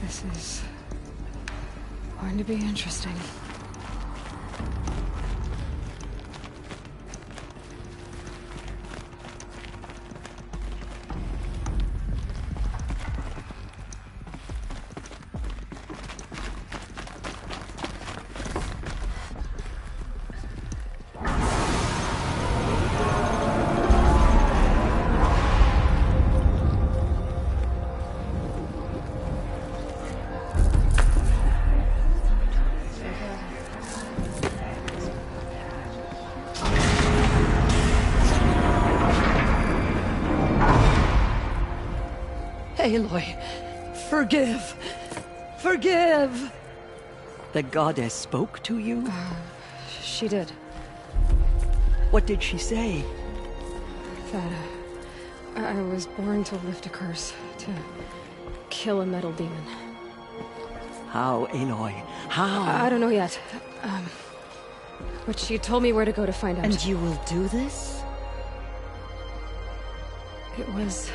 This is going to be interesting. Aloy, forgive! Forgive! The goddess spoke to you? She did. What did she say? That I was born to lift a curse, to kill a metal demon. How, Aloy? How? I don't know yet. But she told me where to go to find out. And you will do this? It was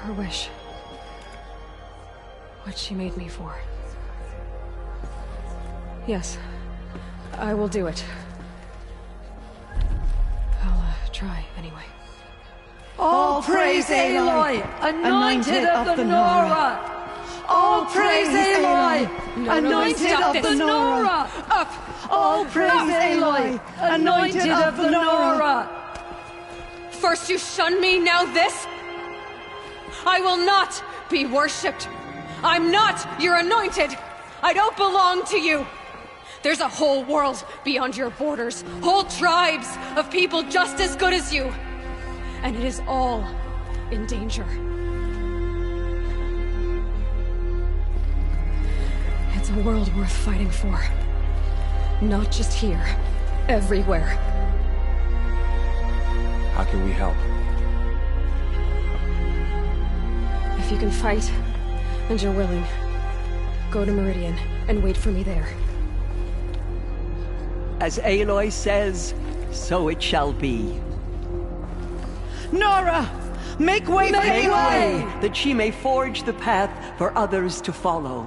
her wish. What she made me for. Yes, I will do it. I'll try anyway. All praise Aloy, anointed of the Nora! All praise Aloy, anointed of the Nora! Up! All praise Aloy, anointed of the Nora! First you shun me, now this? I will not be worshipped. I'm not your anointed. I don't belong to you. There's a whole world beyond your borders, whole tribes of people just as good as you. And it is all in danger. It's a world worth fighting for. Not just here, everywhere. How can we help? If you can fight, and you're willing, go to Meridian and wait for me there. As Aloy says, so it shall be. Nora! Make way for Aloy! That she may forge the path for others to follow.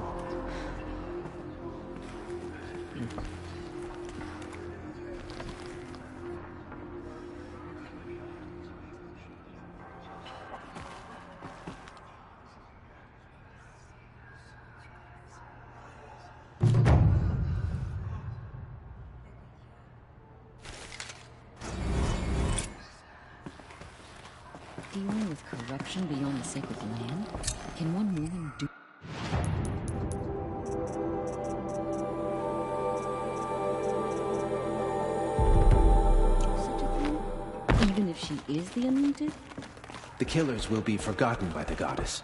Dealing with corruption beyond the sacred land? Can one woman do... such a thing? Even if she is the anointed? The killers will be forgotten by the goddess.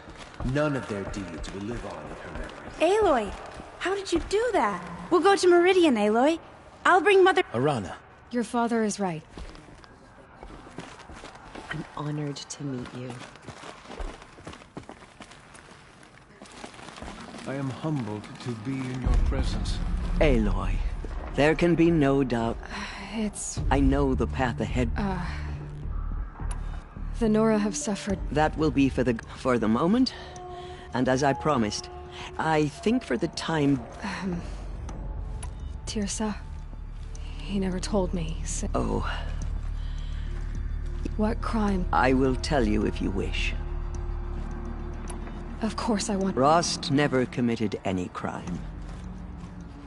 None of their deeds will live on in her memory. Aloy! How did you do that? We'll go to Meridian, Aloy. I'll bring Mother... Arana. Your father is right. I'm honored to meet you. I am humbled to be in your presence. Aloy, there can be no doubt. It's... I know the path ahead. The Nora have suffered. That will be for the moment. And as I promised, I think for the time... Tirsa, he never told me, so... Oh. What crime? I will tell you if you wish. Of course I want... Rost never committed any crime.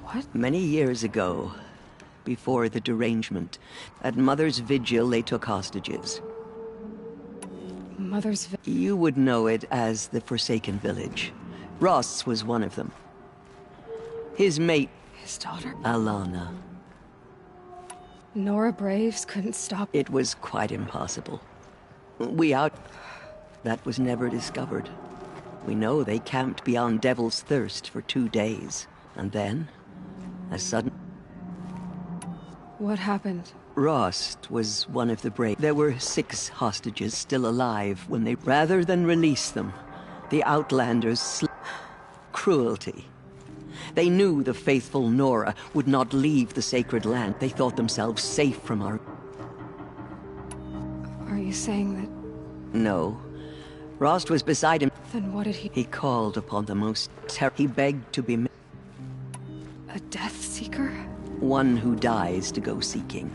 What? Many years ago, before the derangement, at Mother's Vigil they took hostages. Mother's Vigil? You would know it as the Forsaken Village. Rost's was one of them. His mate... His daughter? Alana. Nora Braves couldn't stop... It was quite impossible. That was never discovered. We know they camped beyond Devil's Thirst for 2 days. And then, a sudden... What happened? Rost was one of the brave. There were 6 hostages still alive when they... Rather than release them, the Outlanders cruelty. They knew the faithful Nora would not leave the sacred land. They thought themselves safe from our... Are you saying that... No. Rost was beside him. Then what did he... He called upon the most He begged to be... A death seeker? One who dies to go seeking.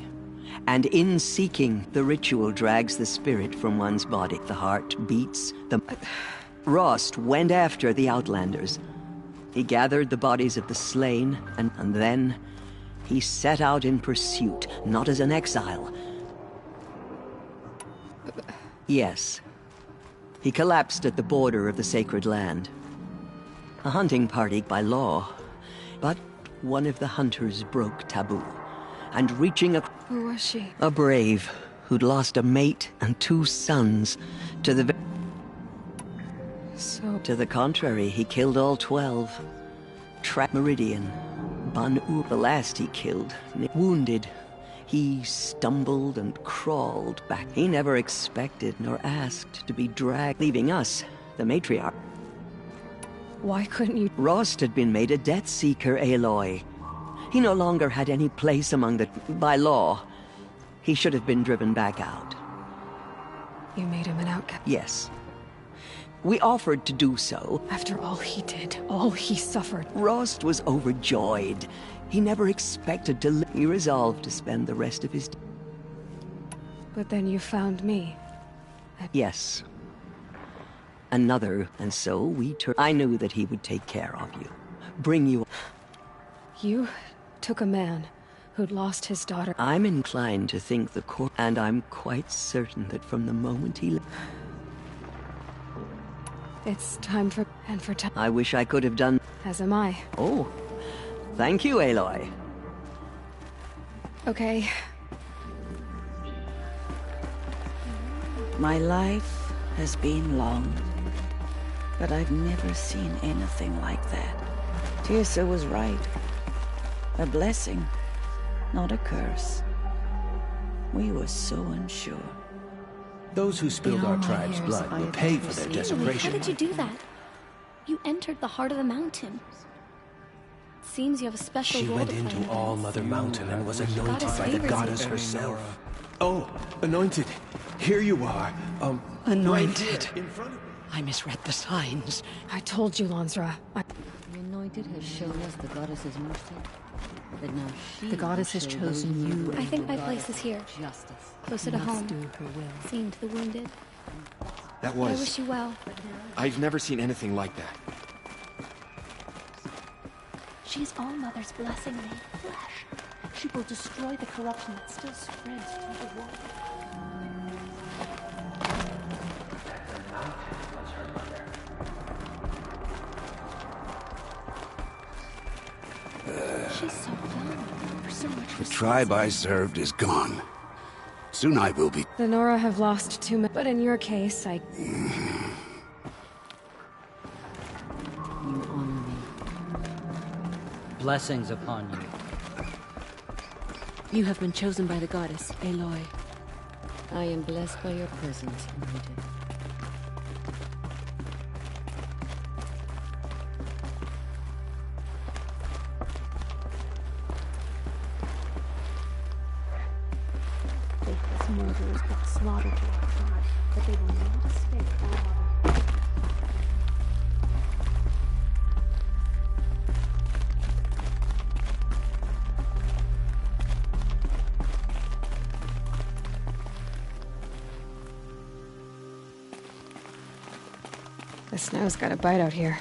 And in seeking, the ritual drags the spirit from one's body. The heart beats, Rost went after the Outlanders. He gathered the bodies of the slain, and then he set out in pursuit, not as an exile. Yes. He collapsed at the border of the sacred land. A hunting party by law. But one of the hunters broke taboo, and reaching a... Who was she? A brave who'd lost a mate and 2 sons to the... So... To the contrary, he killed all 12. Meridian, Ban-U, the last he killed, wounded. He stumbled and crawled back. He never expected nor asked to be dragged, leaving us, the matriarch. Why couldn't you... Rost had been made a death seeker, Aloy. He no longer had any place among the... By law, he should have been driven back out. You made him an outcast? Yes. We offered to do so. After all he did, all he suffered. Rost was overjoyed. He never expected to live. He resolved to spend the rest of his... But then you found me. Yes. Another, and so we I knew that he would take care of you. Bring you... You took a man who'd lost his daughter. I'm inclined to think the court... And I'm quite certain that from the moment he... It's time for... and for time. I wish I could have done... As am I. Oh. Thank you, Aloy. Okay. My life has been long, but I've never seen anything like that. Tirsa was right. A blessing, not a curse. We were so unsure. Those who spilled our tribe's blood will pay for their How desecration. did you do that? You entered the heart of the mountain. Seems you have a special She role went to play into in All this. Mother Mountain and was anointed Goddess by the favors goddess you. herself. Oh, anointed. Here you are. Anointed. Right in front of I misread the signs. I told you, Lansra. The Anointed has shown us the goddess's mercy, but now The goddess has chosen you. I think my place is here, Justice. closer to Must home. do her will. Seeing to the wounded. That I was... wish you well. I've never seen anything like that. She's All Mother's blessing made flesh. She will destroy the corruption that still spreads through the world. She's so young. So much The tribe I served is gone. Soon I will be. The Nora have lost too much, but in your case, You honor me. Blessings upon you. You have been chosen by the goddess, Aloy. I am blessed by your presence, Anointed. Faithless murderers brought slaughter to our tribe, but they will not escape All Mother. the snow's got a bite out here.